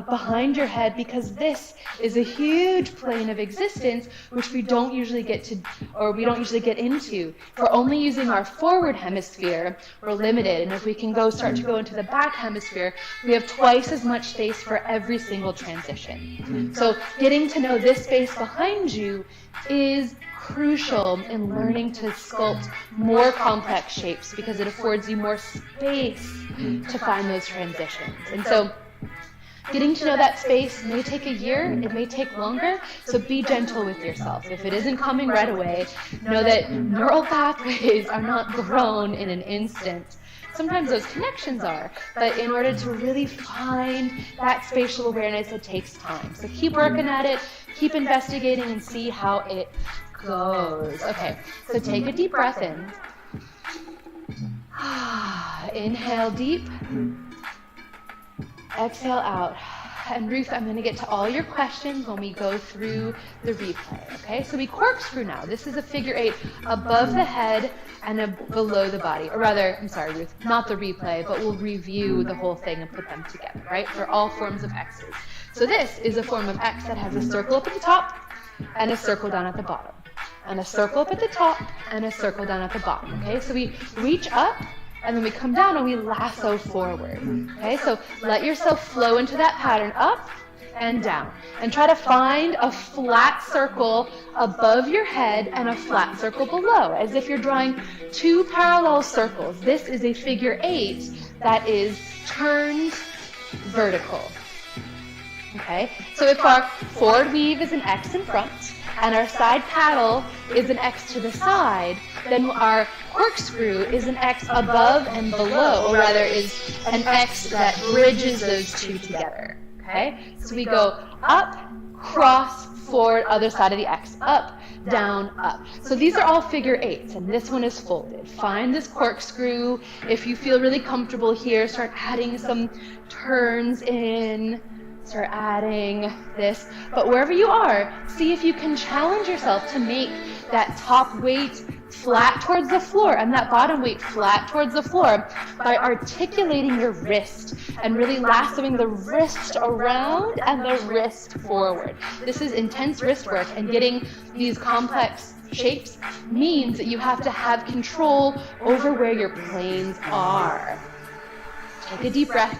behind your head, because this is a huge plane of existence which we don't usually get to, or we don't usually get into. If we're only using our forward hemisphere, we're limited, and if we can start to go into the back hemisphere, we have twice as much space for every single transition. So getting to know this space behind you is crucial in learning to sculpt more complex shapes, because it affords you more space to find those transitions. And so getting to know that space may take a year, it may take longer, so be gentle with yourself. If it isn't coming right away, know that neural pathways are not grown in an instant. Sometimes those connections are, but in order to really find that spatial awareness, it takes time. So keep working at it, keep investigating, and see how it goes. Okay, so take a deep breath in. Inhale deep. Exhale out. And Ruth, I'm going to get to all your questions when we go through the replay, okay? So we corkscrew now. This is a figure 8 above the head and below the body. Or rather, I'm sorry, Ruth, not the replay, but we'll review the whole thing and put them together, right? They're all forms of X's. So this is a form of X that has a circle up at the top and a circle down at the bottom. And a circle up at the top and a circle down at the bottom, okay? So we reach up, and then we come down and we lasso forward. Okay, so let yourself flow into that pattern, up and down. And try to find a flat circle above your head and a flat circle below, as if you're drawing two parallel circles. This is a figure 8 that is turned vertical. Okay, so if our forward weave is an X in front, and our side paddle is an X to the side, then our corkscrew is an X above and below, or rather is an X that bridges those two together, okay? So we go up, cross, forward, other side of the X, up, down, up. So these are all figure 8s, and this one is folded. Find this corkscrew. If you feel really comfortable here, start adding some turns in. Start adding this, but wherever you are, see if you can challenge yourself to make that top weight flat towards the floor and that bottom weight flat towards the floor by articulating your wrist and really lassoing the wrist around and the wrist forward. This is intense wrist work, and getting these complex shapes means that you have to have control over where your planes are. Take a deep breath,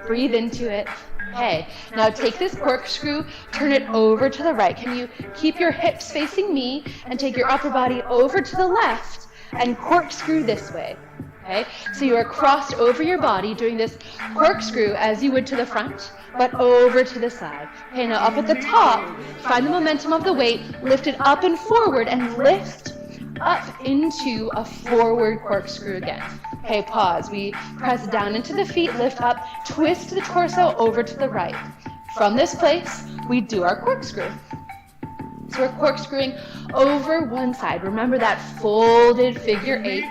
breathe into it. Okay, now take this corkscrew, turn it over to the right. Can you keep your hips facing me and take your upper body over to the left and corkscrew this way? Okay, so you are crossed over your body doing this corkscrew as you would to the front, but over to the side. Okay, now up at the top, find the momentum of the weight, lift it up and forward, and lift up into a forward corkscrew again. Okay, pause. We press down into the feet, lift up, twist the torso over to the right. From this place, we do our corkscrew. So we're corkscrewing over one side. Remember that folded figure 8.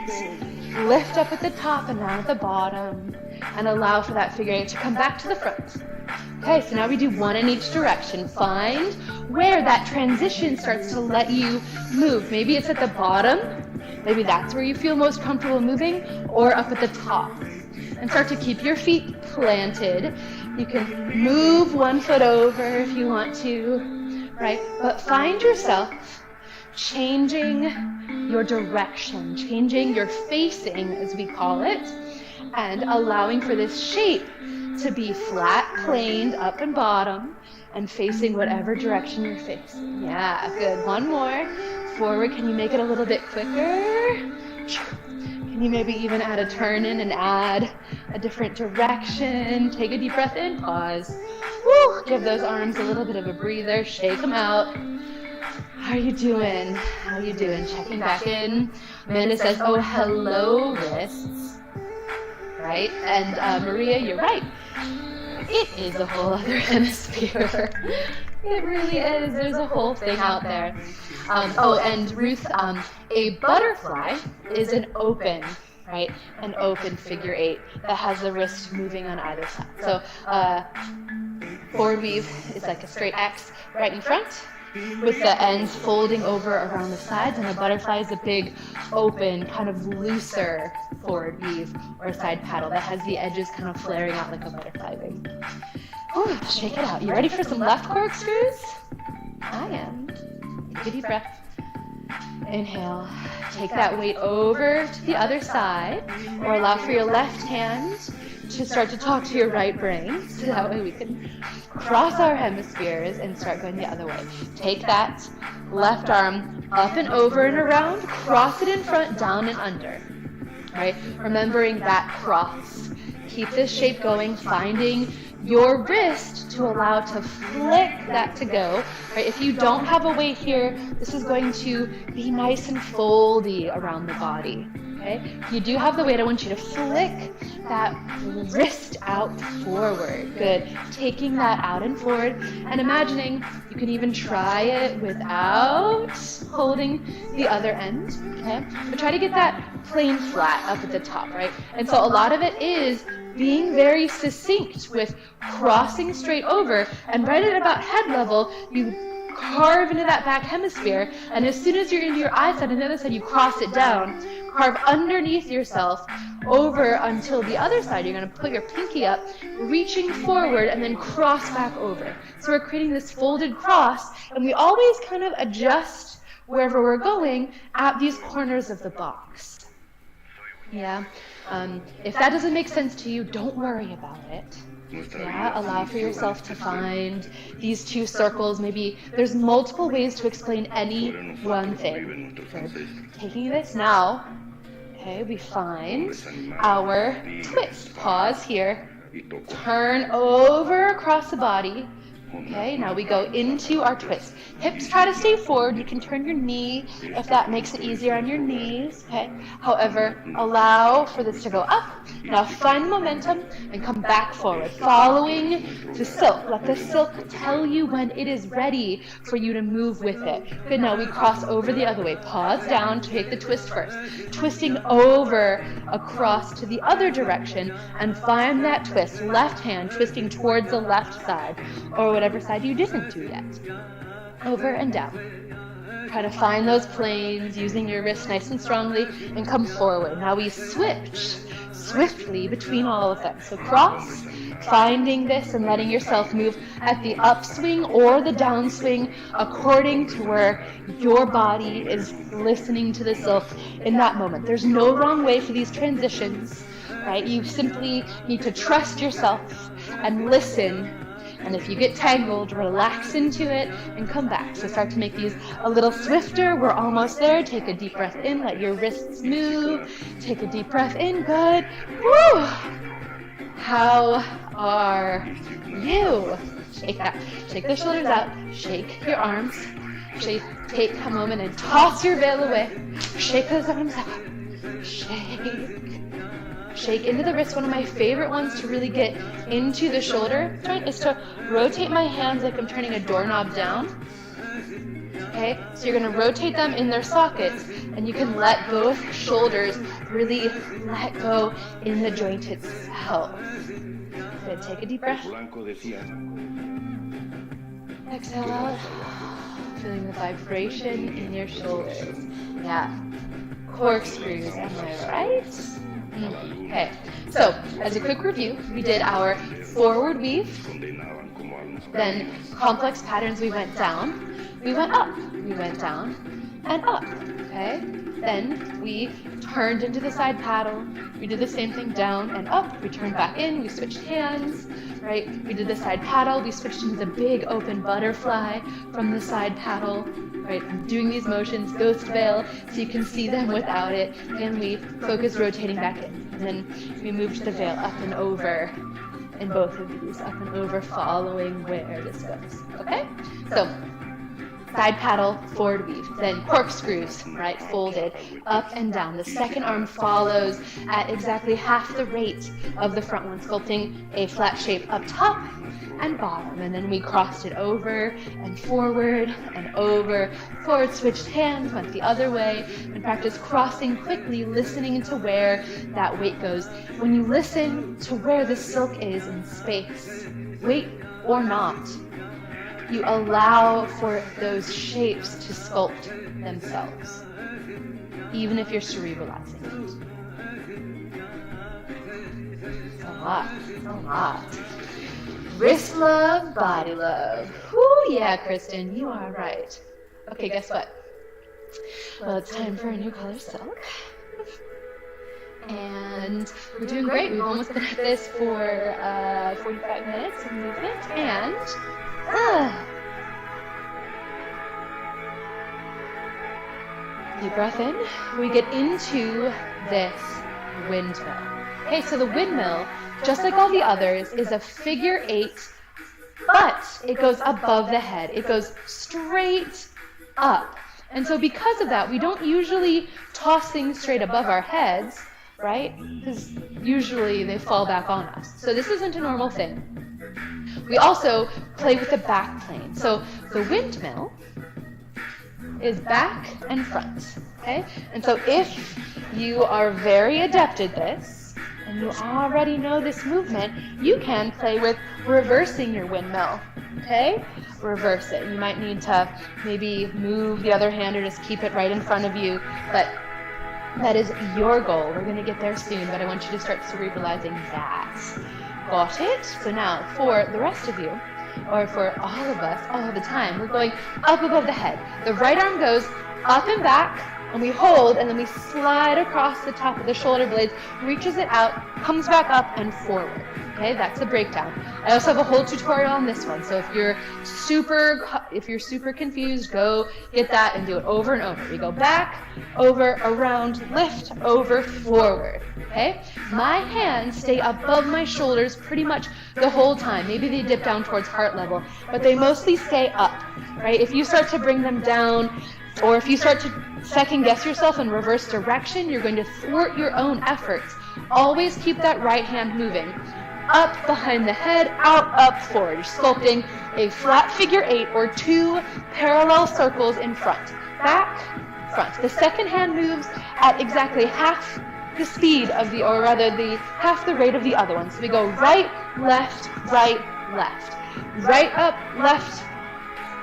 Lift up at the top and down at the bottom, and allow for that figure 8 to come back to the front. Okay, so now we do one in each direction. Find where that transition starts to let you move. Maybe it's at the bottom. Maybe that's where you feel most comfortable moving, or up at the top. And start to keep your feet planted. You can move one foot over if you want to, right? But find yourself changing your direction, changing your facing, as we call it, and allowing for this shape to be flat, planed, up and bottom, and facing whatever direction you're facing. Yeah, good. One more. Forward. Can you make it a little bit quicker? Can you maybe even add a turn in and add a different direction? Take a deep breath in, pause. Woo! Give those arms a little bit of a breather, shake them out. How are you doing? How are you doing? Checking back in. Amanda says, oh, hello, wrists. Right? And Maria, you're right. It is a whole other hemisphere. It really is. There's a whole thing out there. And Ruth, a butterfly is an open, right? An open figure 8 that has the wrist moving on either side. So forward weave is like a straight X right in front, with the ends folding over around the sides, and the butterfly is a big, open, kind of looser forward weave or side paddle that has the edges kind of flaring out like a butterfly wing. Ooh, shake it out. You ready for some left corkscrews? I am. Take a deep breath. Inhale. Take that weight over to the other side, or allow for your left hand to start to talk to your right brain, so that way we can cross our hemispheres and start going the other way. Take that left arm up and over and around, cross it in front, down and under. Right? Remembering that cross. Keep this shape going, finding your wrist to allow to flick that to go. Right? If you don't have a weight here, this is going to be nice and foldy around the body. Okay? If you do have the weight, I want you to flick that wrist out forward. Good. Taking that out and forward, and imagining you can even try it without holding the other end. Okay? But try to get that plane flat up at the top, right? And so a lot of it is being very succinct with crossing straight over, and right at about head level, you carve into that back hemisphere, and as soon as you're into your eye side and the other side, you cross it down, carve underneath yourself over until the other side. You're going to put your pinky up, reaching forward, and then cross back over. So we're creating this folded cross, and we always kind of adjust wherever we're going at these corners of the box. Yeah. If that doesn't make sense to you, don't worry about it. Yeah, allow for yourself to find these two circles. Maybe there's multiple ways to explain any one thing. Good. Taking this now, okay, we find our twist. Pause here. Turn over across the body. Okay, now we go into our twist. Hips try to stay forward. You can turn your knee if that makes it easier on your knees. Okay. However, allow for this to go up. Now find momentum and come back forward, following the silk. Let the silk tell you when it is ready for you to move with it. Good. Now we cross over the other way. Pause down to take the twist first. Twisting over across to the other direction and find that twist. Left hand twisting towards the left side, or whatever side you didn't do yet. Over and down. Try to find those planes using your wrist nice and strongly and come forward. Now we switch swiftly between all of them. So cross, finding this and letting yourself move at the upswing or the downswing according to where your body is listening to the silk in that moment. There's no wrong way for these transitions, right? You simply need to trust yourself and listen. And if you get tangled, relax into it and come back. So start to make these a little swifter. We're almost there. Take a deep breath in. Let your wrists move. Take a deep breath in. Good. Woo! How are you? Shake that. Shake the shoulders out. Shake your arms. Take a moment and toss your veil away. Shake those arms out. Shake. Shake into the wrist. One of my favorite ones to really get into the shoulder joint is to rotate my hands like I'm turning a doorknob down. Okay, so you're going to rotate them in their sockets, and you can let both shoulders really let go in the joint itself. Good, take a deep breath. Exhale out. Feeling the vibration in your shoulders. Yeah. Corkscrews, am I right? Okay, so as a quick review, we did our forward weave, then complex patterns, we went down, we went up, we went down, and up, okay? Then we turned into the side paddle, we did the same thing down and up, we turned back in, we switched hands, right? We did the side paddle, we switched into the big open butterfly from the side paddle, right? I'm doing these motions, ghost veil, so you can see them without it, and we focus rotating back in. And then we moved the veil up and over in both of these, up and over, following where this goes, okay? So, side paddle, forward weave, then corkscrews, right, folded, up and down. The second arm follows at exactly half the rate of the front one, sculpting a flat shape up top and bottom. And then we crossed it over and forward, forward switched hands, went the other way, and practice crossing quickly, listening to where that weight goes. When you listen to where the silk is in space, weight or not, you allow for those shapes to sculpt themselves, even if you're cerebralizing it. It's a lot. Wrist love, body love. Whoo, yeah, Kristen, you are right. Okay, guess what? Well, it's time for a new color silk. And we're doing great. We've almost been at this for 45 minutes of movement, and deep breath in. We get into this windmill. Okay, so the windmill, just like all the others, is a figure 8, but it goes above the head. It goes straight up. And so because of that, we don't usually toss things straight above our heads, right? Because usually they fall back on us. So this isn't a normal thing. We also play with the back plane. So the windmill is back and front, okay? And so if you are very adept at this, and you already know this movement, you can play with reversing your windmill, okay? Reverse it. You might need to maybe move the other hand or just keep it right in front of you, but that is your goal. We're gonna get there soon, but I want you to start cerebralizing that. Got it? So now, for the rest of you, or for all of us, all the time, we're going up above the head. The right arm goes up and back, and we hold, and then we slide across the top of the shoulder blades, reaches it out, comes back up and forward. Okay, that's the breakdown. I also have a whole tutorial on this one, so if you're super confused, go get that and do it over and over. We go back, over, around, lift, over, forward. Okay? My hands stay above my shoulders pretty much the whole time. Maybe they dip down towards heart level, but they mostly stay up, right? If you start to bring them down, or if you start to second guess yourself in reverse direction, you're going to thwart your own efforts. Always keep that right hand moving. Up behind the head, out, up, forward. You're sculpting a flat figure 8 or 2 parallel circles in front. Back, front. The second hand moves at exactly half the speed of half the rate of the other one. So we go right, left, right, left. Right, up, left.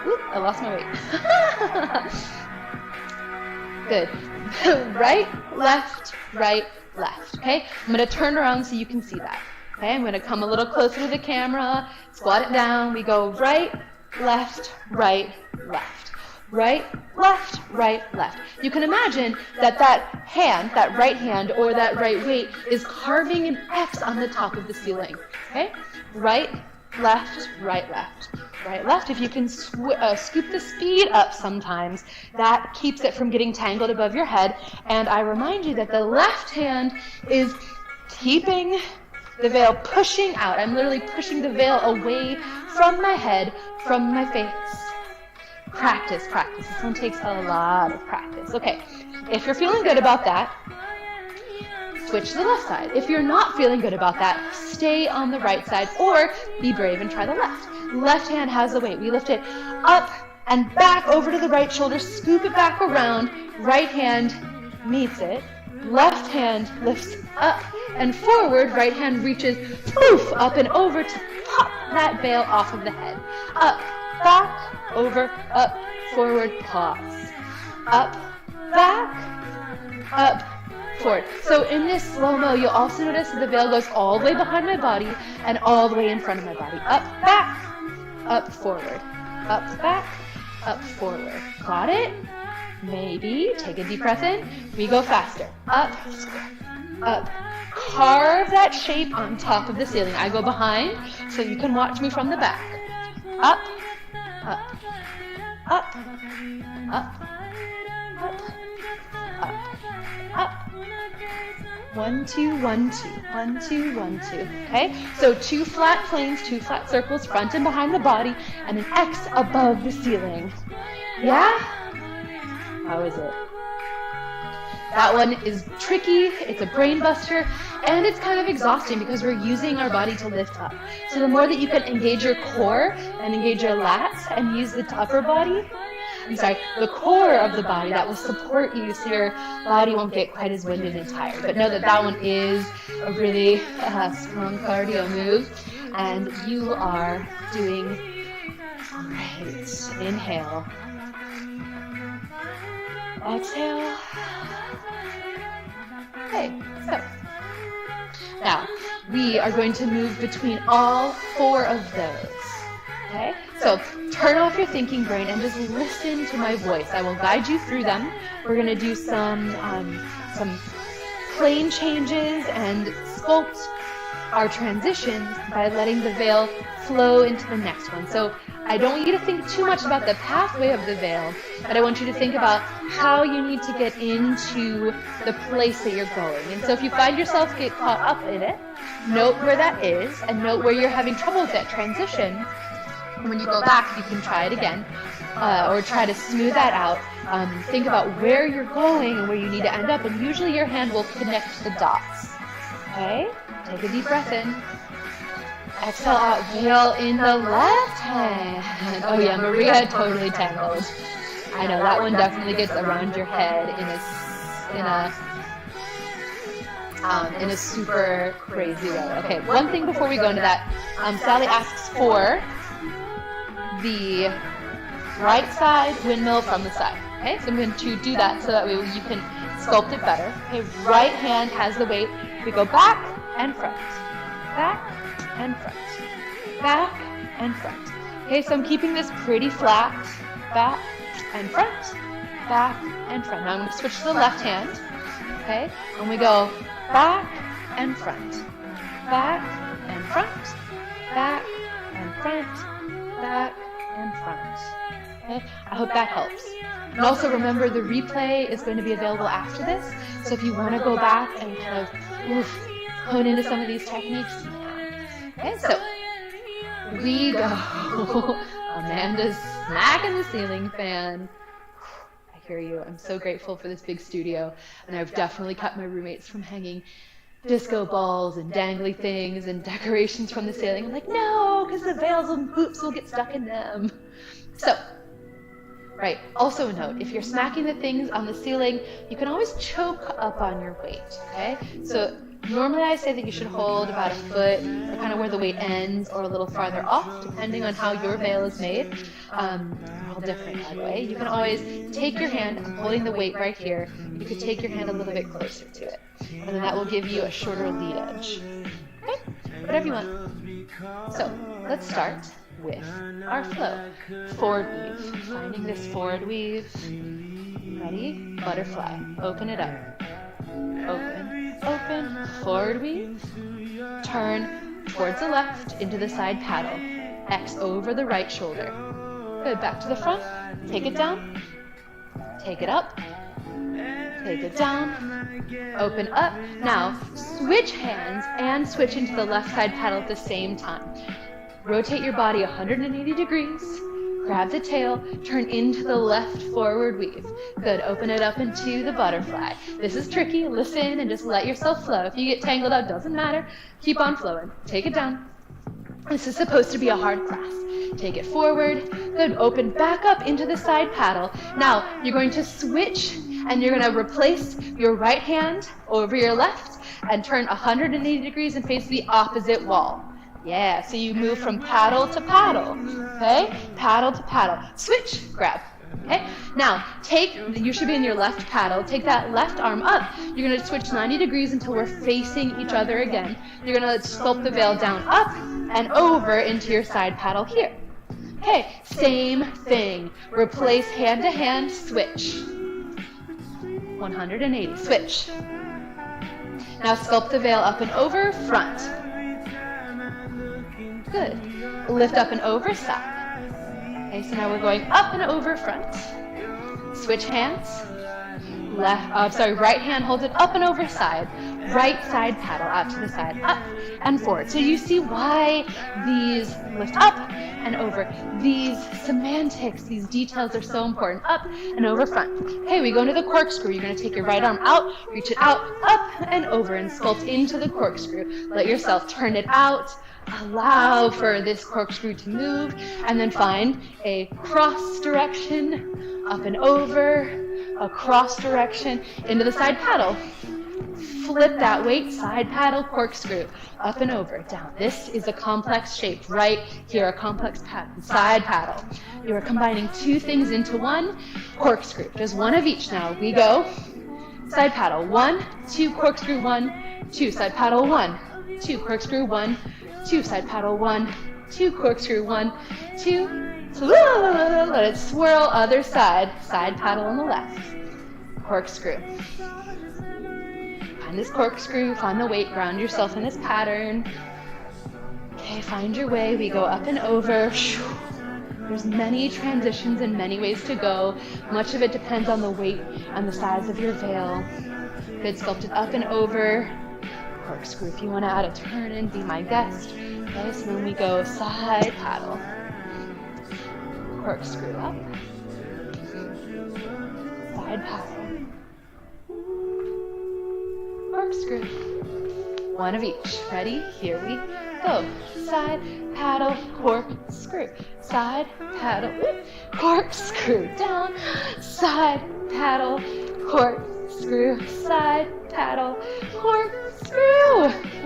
Oop, I lost my weight. Good. Right, left, okay? I'm going to turn around so you can see that. Okay, I'm going to come a little closer to the camera, squat it down. We go right, left, right, left. Right, left, right, left. You can imagine that hand, that right hand or that right weight is carving an X on the top of the ceiling. Okay? Right, left, right, left. Right, left. If you can scoop the speed up sometimes, that keeps it from getting tangled above your head. And I remind you that the left hand is keeping the veil pushing out. I'm literally pushing the veil away from my head, from my face. Practice. This one takes a lot of practice. Okay, if you're feeling good about that, switch to the left side. If you're not feeling good about that, stay on the right side or be brave and try the left. Left hand has the weight. We lift it up and back over to the right shoulder, scoop it back around, right hand meets it, left hand lifts up and forward, right hand reaches poof up and over to pop that veil off of the head. Up, back, over, up, forward, pause. Up, back, up, forward. So in this slow-mo, you'll also notice that the veil goes all the way behind my body and all the way in front of my body. Up, back, up, forward. Up, back, up, forward. Got it? Maybe. Take a deep breath in. We go faster. Up, up. Carve that shape on top of the ceiling. I go behind so you can watch me from the back. Up, up, up, up, up, up, up. 1, 2, 1, 2, 1, 2, 1, 2. Okay? So 2 flat planes, 2 flat circles, front and behind the body, and an X above the ceiling. Yeah? How is it? That one is tricky, it's a brain buster, and it's kind of exhausting because we're using our body to lift up. So the more that you can engage your core and engage your lats and use the upper body, the core of the body that will support you so your body won't get quite as winded and tired. But know that that one is a really strong cardio move, and you are doing great. Inhale. Exhale. Okay, so now we are going to move between all 4 of those. Okay, so turn off your thinking brain and just listen to my voice. I will guide you through them. We're going to do some plane changes and sculpt our transitions by letting the veil flow into the next one. So I don't want you to think too much about the pathway of the veil, but I want you to think about how you need to get into the place that you're going. And so if you find yourself get caught up in it, note where that is and note where you're having trouble with that transition. And when you go back, you can try it again or try to smooth that out. Think about where you're going and where you need to end up, and usually your hand will connect the dots. Okay? Take a deep breath in. Exhale out, veil in the left hand. Oh yeah, Maria totally tangled. I know, that one definitely gets around your head in a super crazy way. Okay, one thing before we go into that, Sally asks for the right side windmill from the side. Okay, so I'm going to do that so that way you can sculpt it better. Okay, right hand has the weight. We go back and front, back and front, back and front. Okay, so I'm keeping this pretty flat. Back and front, back and front. Now I'm going to switch to the left hand. Okay, and we go back and front, back and front, back and front, back and front. Okay, I hope that helps. And also remember, the replay is going to be available after this, so if you want to go back and kind of hone into some of these techniques, you can. Okay, so we go. Amanda's smacking the ceiling fan. I hear you. I'm so grateful for this big studio, and I've definitely kept my roommates from hanging disco balls and dangly things and decorations from the ceiling. I'm like, no, because the veils and hoops will get stuck in them. So, right, also a note, if you're smacking the things on the ceiling, you can always choke up on your weight, okay? So normally I say that you should hold about a foot, or kind of where the weight ends, or a little farther off, depending on how your veil is made. They're all different, by the way. You can always take your hand, I'm holding the weight right here, you could take your hand a little bit closer to it, and then that will give you a shorter lead edge. Okay? Whatever you want. So, let's start with our flow. Forward weave. Finding this forward weave. Ready? Butterfly. Open it up. Open, open, forward weave. Turn towards the left into the side paddle. X over the right shoulder. Good, back to the front. Take it down. Take it up. Take it down. Open up. Now, switch hands and switch into the left side paddle at the same time. Rotate your body 180 degrees. Grab the tail, turn into the left forward weave. Good, open it up into the butterfly. This is tricky, listen and just let yourself flow. If you get tangled up, doesn't matter. Keep on flowing. Take it down. This is supposed to be a hard class. Take it forward, Good, open back up into the side paddle. Now, you're going to switch and you're going to replace your right hand over your left and turn 180 degrees and face the opposite wall. Yeah, so you move from paddle to paddle, okay? Paddle to paddle. Switch, grab, okay? Now, you should be in your left paddle. Take that left arm up. You're going to switch 90 degrees until we're facing each other again. You're going to sculpt the veil down, up, and over into your side paddle here. Okay, same thing. Replace hand to hand, switch. 180, switch. Now sculpt the veil up and over, front. Good. Lift up and over, side. Okay, so now we're going up and over, front. Switch hands. Right hand holds it up and over, side. Right side paddle out to the side, up and forward. So you see why these lift up and over. These semantics, these details are so important. Up and over, front. Okay, we go into the corkscrew. You're going to take your right arm out, reach it out, up and over, and sculpt into the corkscrew. Let yourself turn it out. Allow for this corkscrew to move, and then find a cross direction, up and over, a cross direction, into the side paddle. Flip that weight, side paddle, corkscrew, up and over, down. This is a complex shape right here, a complex pattern, side paddle. You are combining two things into one, corkscrew. Just one of each now. We go, side paddle, 1, 2, corkscrew, 1, 2, side paddle, 1, 2, corkscrew, 1, 2, side paddle, 1, 2, corkscrew, 1, 2, let it swirl, other side, side paddle on the left, corkscrew. Find this corkscrew, find the weight, ground yourself in this pattern. Okay, find your way, we go up and over. There's many transitions and many ways to go. Much of it depends on the weight and the size of your veil. Good, sculpt it up and over. Corkscrew if you want to add a turn in, be my guest. Okay, so then we go side paddle. Corkscrew up. Side paddle. Corkscrew. One of each. Ready? Here we go. Side paddle, corkscrew. Side paddle, corkscrew. Down. Side paddle, corkscrew. Side paddle, corkscrew.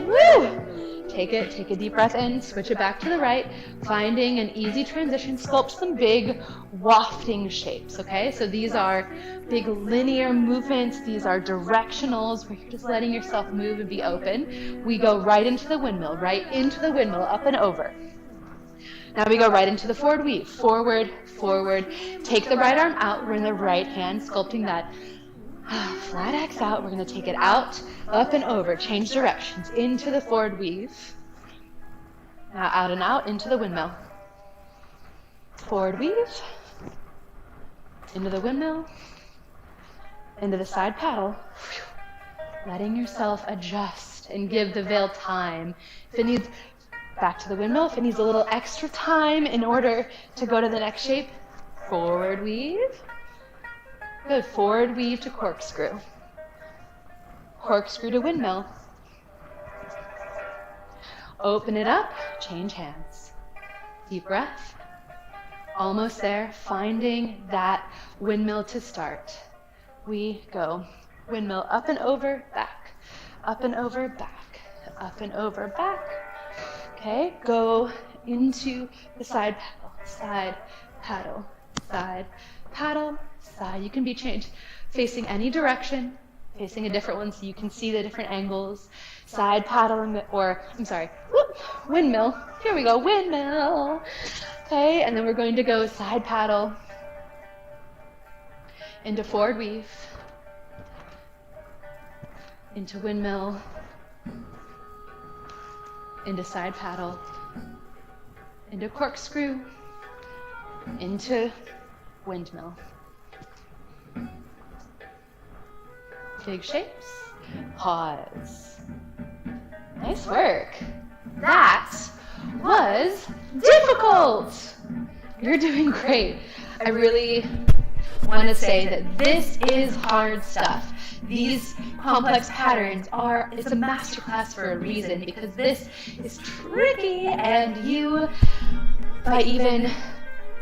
Woo! Take a deep breath in, switch it back to the right, finding an easy transition, sculpt some big wafting shapes, okay? So these are big linear movements, these are directionals, where you're just letting yourself move and be open. We go right into the windmill, up and over. Now we go right into the forward weave, forward, forward. Take the right arm out, we're in the right hand, sculpting that flat X out. We're going to take it out, up and over, change directions, into the forward weave. Now out and out, into the windmill. Forward weave, into the windmill, into the side paddle. Letting yourself adjust and give the veil time. If it needs, back to the windmill, if it needs a little extra time in order to go to the next shape, forward weave. Good, forward weave to corkscrew. Corkscrew to windmill. Open it up, change hands. Deep breath. Almost there, finding that windmill to start. We go windmill up and over, back. Up and over, back. Up and over, back. Okay, go into the side paddle. Side paddle, side paddle, side. You can be changed, facing any direction, facing a different one so you can see the different angles. Side paddling, windmill. Here we go, windmill. Okay, and then we're going to go side paddle into forward weave, into windmill, into side paddle, into corkscrew, into windmill. Big shapes. Pause. Nice work. That was difficult. You're doing great. I really want to say that this is hard stuff. These complex patterns it's a masterclass for a reason, because this is tricky, and you, by even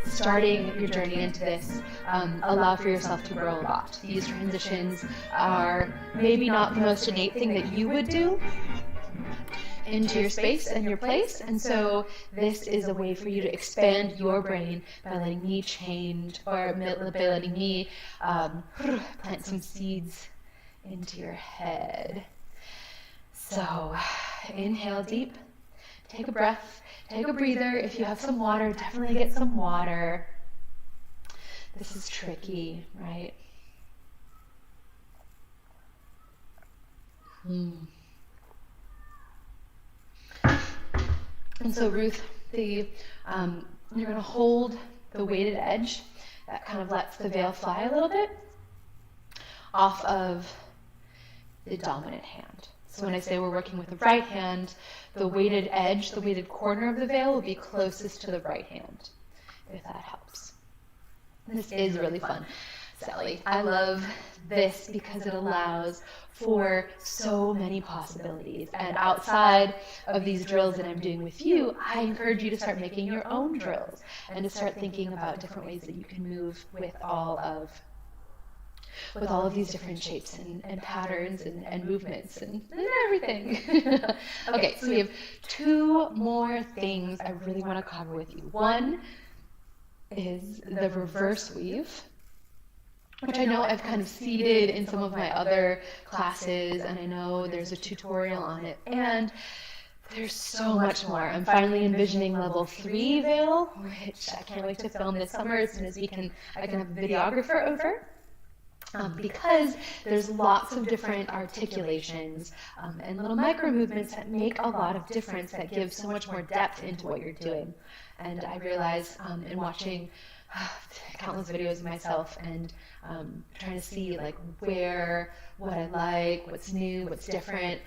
starting your journey into this, allow for yourself to grow a lot. These transitions are maybe not the most innate thing that you would do into your space and your place, and so this is a way for you to expand your brain by letting me change, or letting me plant some seeds into your head. So inhale deep, take a breath, take a breather. If you have some water, definitely get some water. This is tricky, right? And so Ruth, you're going to hold the weighted edge that kind of lets the veil fly a little bit off of the dominant hand. So when I say we're working with the right hand, the weighted edge, the weighted corner of the veil will be closest to the right hand, if that helps. This is really fun, Sally. I love this because it allows for so many possibilities. And outside of these drills that I'm doing with you, I encourage you to start making your own drills and to start thinking about different ways that you can move with all of these different shapes and patterns and movements and everything. Okay, so we have two more things I really want to cover with you. One is the reverse weave, which I know I've kind of seeded in some of my other classes, and I know there's a tutorial on it, and there's so much more. I'm finally envisioning level 3 veil, which I can't wait to film this summer as soon as I can have a videographer over. Because there's lots of different articulations and little micro movements that make a lot of difference, that give so much more depth into what you're doing. And I realize in watching countless videos of myself and trying to see like what I like, what's new, what's different.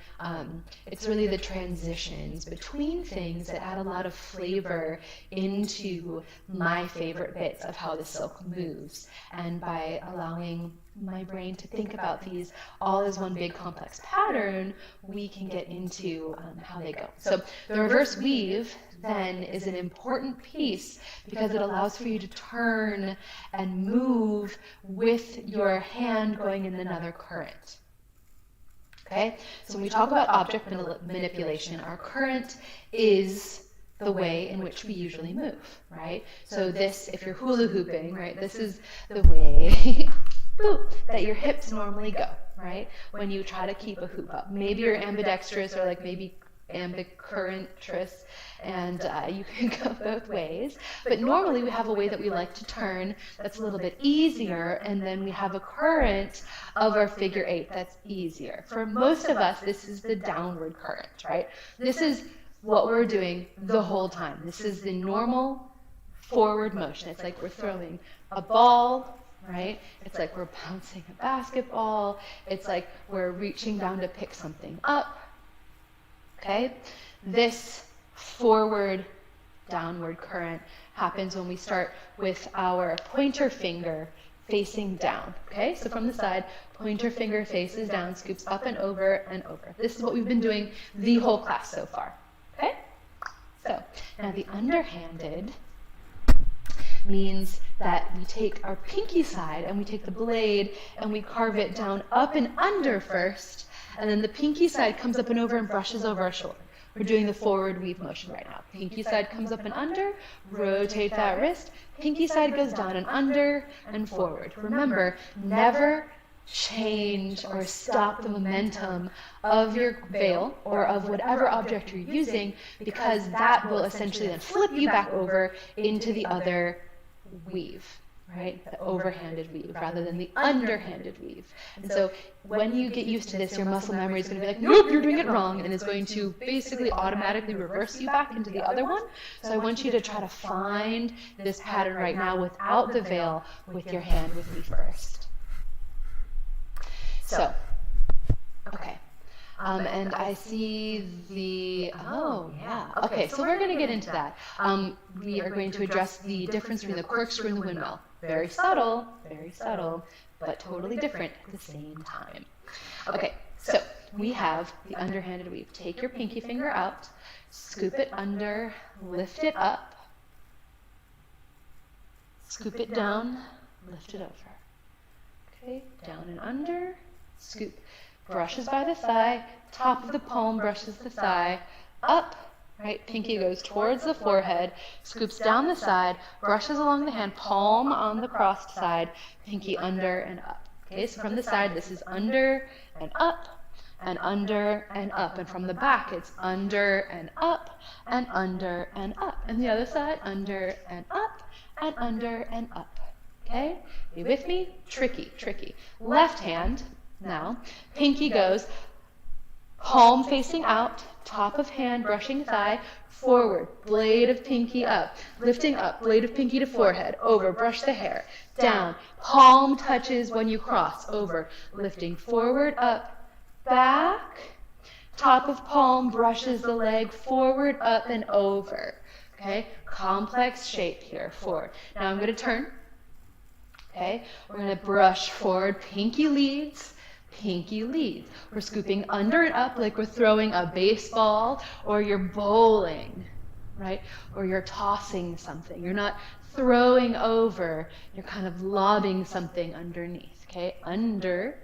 It's really the transitions between things that add a lot of flavor into my favorite bits of how the silk moves. And by allowing my brain to think about these all as one big complex pattern, we can get into how they go. So the reverse weave then is an important piece because it allows for you to turn and move with your hand going in another current. Okay, so when we talk about object manipulation, our current is the way in which we usually move, right? So this, if you're hula hooping, right, this is the way that your hips normally go, right? When you try to keep a hoop up. Maybe you're ambidextrous or like maybe ambicurrentrous, and you can go both ways. But normally we have a way that we like to turn that's a little bit easier, and then we have a current of our figure 8 that's easier. For most of us, this is the downward current, right? This is what we're doing the whole time. This is the normal forward motion. It's like we're throwing a ball, right? It's like we're bouncing a basketball. It's like we're reaching down to pick something up. Okay? This forward downward current happens when we start with our pointer finger facing down. Okay? So from the side, pointer finger faces down, scoops up and over and over. This is what we've been doing the whole class so far. Okay? So, now the underhanded means that we take our pinky side and we take the blade and we carve it down up and under first, and then the pinky side comes up and over and brushes over our shoulder. We're doing the forward weave motion right now. Pinky side comes up and under, rotate that wrist, pinky side goes down and under and forward. Remember, never change or stop the momentum of your veil or of whatever object you're using, because that will essentially then flip you back over into the other weave, right? The overhanded weave rather than the underhanded weave. And so when you get used to this, your muscle memory is going to be like, nope, you're doing it wrong, and it's going to basically automatically reverse you back into the other one. So I want you to try to find this pattern right now without the veil with your hand with me first. So, okay. And I see oh yeah. Okay, so we're going to get into that. We are going to address the difference between the corkscrew and the windmill. Very subtle, but totally different at the same time. Okay, so we have the underhanded weave. Take your pinky finger out, scoop it under, lift it up, scoop it down, lift it over. Okay, down and under, scoop. Brushes by the thigh, top of the palm brushes the thigh, up, right, pinky goes towards the forehead, scoops down the side, brushes along the hand, palm on the crossed side, pinky under and up. Okay, so from the side, this is under and up, and under and up. And from the back, it's under and up, and under and up. And the other side, under and up, and under and up. Okay, you with me? Tricky, tricky. Left hand, now, pinky goes palm facing out, top of hand brushing thigh, forward, blade of pinky up, lifting up, blade of pinky to forehead, over, brush the hair, down, palm touches when you cross, over, lifting forward, up, back, top of palm brushes the leg, forward, up, and over. Okay, complex shape here, forward. Now I'm going to turn. Okay, we're going to brush forward, pinky leads, pinky leads. We're scooping under and up like we're throwing a baseball, or you're bowling, right? Or you're tossing something. You're not throwing over, you're kind of lobbing something underneath, okay? Under,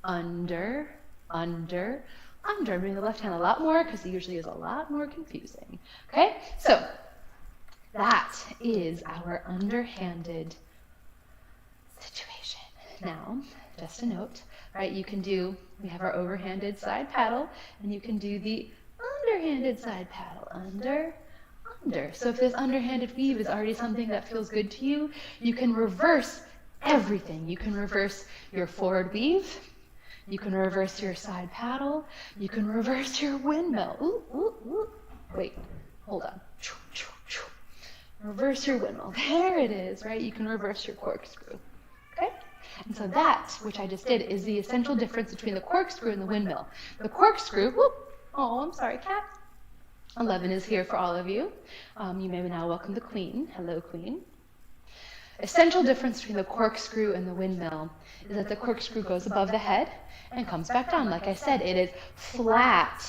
under, under, under. I'm doing the left hand a lot more because it usually is a lot more confusing, okay? So that is our underhanded situation. Now, just a note, right, you can do, we have our overhanded side paddle, and you can do the underhanded side paddle, under, under. So if this underhanded weave is already something that feels good to you, you can reverse everything. You can reverse your forward weave, you can reverse your side paddle, you can reverse your windmill. Ooh, ooh, ooh. Wait, hold on. Reverse your windmill. There it is, right? You can reverse your corkscrew. Okay? And so that, which I just did, is the essential difference between the corkscrew and the windmill. The corkscrew, whoop, oh, I'm sorry, cat. 11 is here for all of you. You may now welcome the queen. Hello, queen. Essential difference between the corkscrew and the windmill is that the corkscrew goes above the head and comes back down. Like I said, it is flat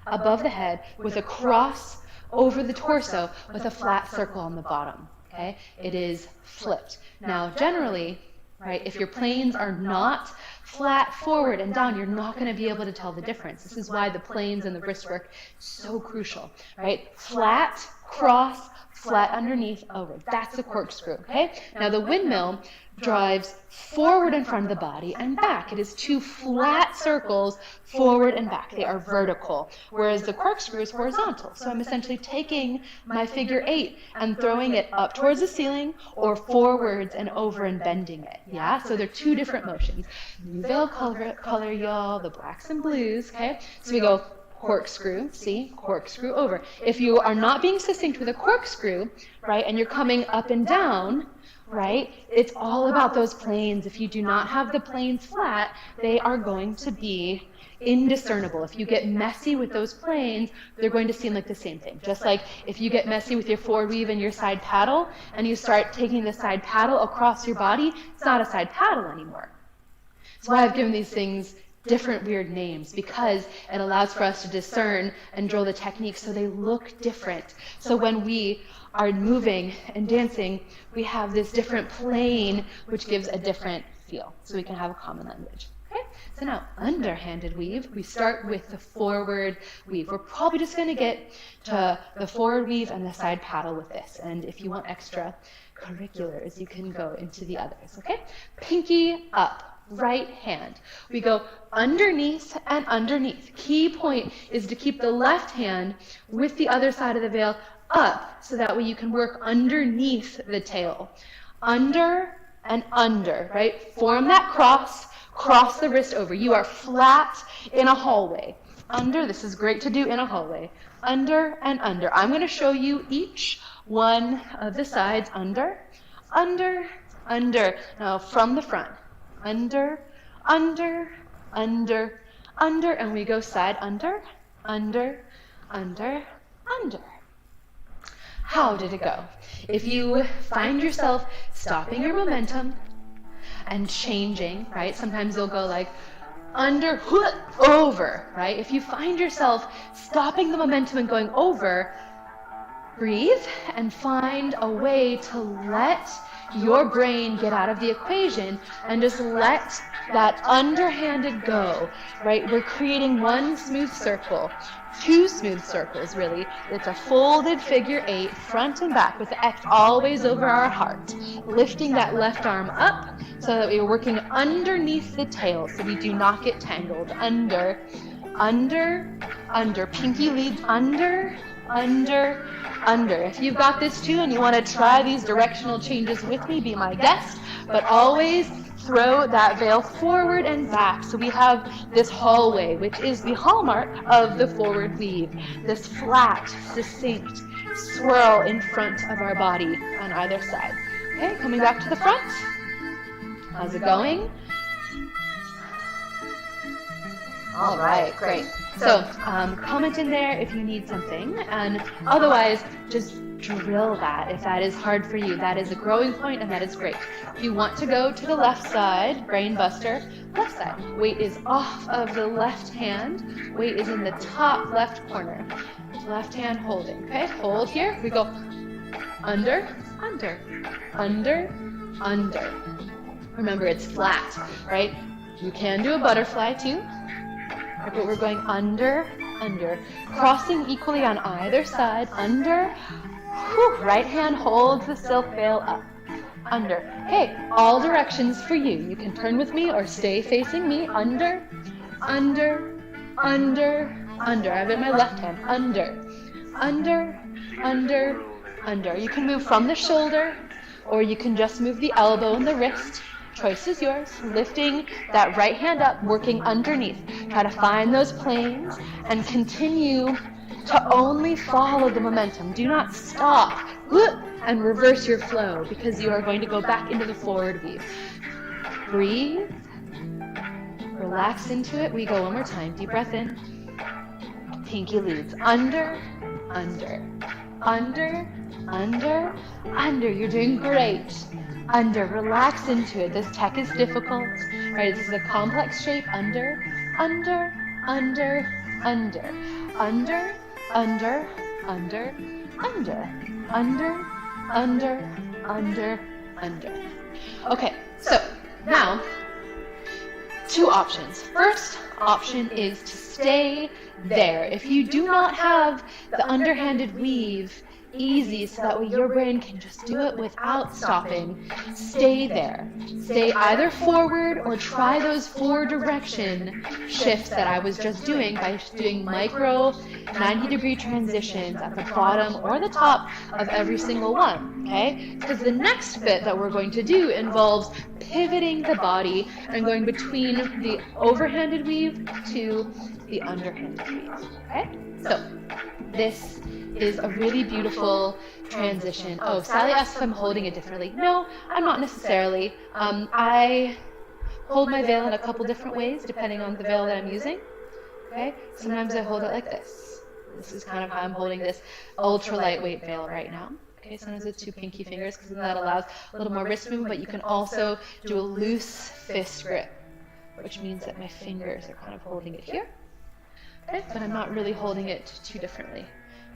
above the head with a cross over the torso with a flat circle on the bottom. Okay? It is flipped. Now, generally, right, if your planes are not flat forward and down, you're not going to be able to tell the difference. This is why the planes and the wrist work is so crucial, right? Flat, cross, flat underneath, over. That's the corkscrew, okay? Now the windmill drives forward in front of the body and back. It is two flat circles forward and back. They are vertical, whereas the corkscrew is horizontal. So I'm essentially taking my figure 8 and throwing it up towards the ceiling or forwards and over and bending it, yeah? So they're two different motions. New veil color, y'all, the blacks and blues, okay? So we go corkscrew, see, corkscrew over. If you are not being succinct with a corkscrew, right, and you're coming up and down, right, it's all about those planes. If you do not have the planes flat, they are going to be indiscernible. If you get messy with those planes, they're going to seem like the same thing. Just like if you get messy with your forward weave and your side paddle, and you start taking the side paddle across your body, it's not a side paddle anymore. That's why I've given these things different weird names, because it allows for us to discern and draw the techniques so they look different. So when we are moving and dancing, we have this different plane, which gives a different feel, so we can have a common language. Okay? So now, underhanded weave, we start with the forward weave. We're probably just going to get to the forward weave and the side paddle with this, and if you want extra curriculars, you can go into the others, okay? Pinky up. Right hand. We go underneath and underneath. Key point is to keep the left hand with the other side of the veil up, so that way you can work underneath the tail. Under and under, right? Form that cross, cross the wrist over. You are flat in a hallway. Under, this is great to do in a hallway. Under and under. I'm going to show you each one of the sides. Under, under, under. Now from the front. Under, under, under, under, and we go side under, under, under, under. How did it go? If you find yourself stopping your momentum and changing, right? Sometimes you'll go like under, over, right? If you find yourself stopping the momentum and going over, Breathe and find a way to let your brain get out of the equation and just let that underhanded go, right? We're creating one smooth circle, two smooth circles really. It's a folded figure 8, front and back with the X always over our heart, lifting that left arm up so that we're working underneath the tail so we do not get tangled. Under, pinky leads under. If you've got this too and you want to try these directional changes with me, be my guest, but always throw that veil forward and back. So we have this hallway, which is the hallmark of the forward weave, this flat, succinct swirl in front of our body on either side. Okay, coming back to the front. How's it going? All right, great. So comment in there if you need something, and otherwise just drill that if that is hard for you. That is a growing point, and that is great. If you want to go to the left side, brain buster, left side. Weight is off of the left hand. Weight is in the top left corner. Left hand holding, okay? Hold here. We go under. Remember, it's flat, right? You can do a butterfly too. But we're going under, crossing equally on either side, under, right hand holds the silk veil up, under. Okay, all directions for you. You can turn with me or stay facing me, under. I have it in my left hand, under. You can move from the shoulder, or you can just move the elbow and the wrist. Choice is yours. Lifting that right hand up, working underneath. Try to find those planes and continue to only follow the momentum. Do not stop and reverse your flow because you are going to go back into the forward weave. Breathe. Relax into it. We go one more time. Deep breath in. Pinky leads. Under. You're doing great. Under, relax into it. This tech is difficult, right? This is a complex shape. Under. Okay, so now, two options. First option is to stay there. If you do not have the underhanded weave easy so that way your brain can just do it without stopping, stay there. Stay either forward or try those 4 direction shifts that I was just doing by doing micro 90-degree transitions at the bottom or the top of every single one, okay? Because the next bit that we're going to do involves pivoting the body and going between the overhanded weave to the underhanded weave, okay? So this is a really beautiful transition. Oh, Sally asked if I'm holding it differently. No, I'm not necessarily. I hold my veil in a couple different ways depending on the veil that I'm using. Okay, sometimes I hold it like this. This is kind of how I'm holding this ultra lightweight veil right now. Okay, sometimes with 2 pinky fingers because that allows a little more wrist movement, but you can also do a loose fist grip, which means that my fingers are kind of holding it here. Okay, but I'm not really holding it too differently.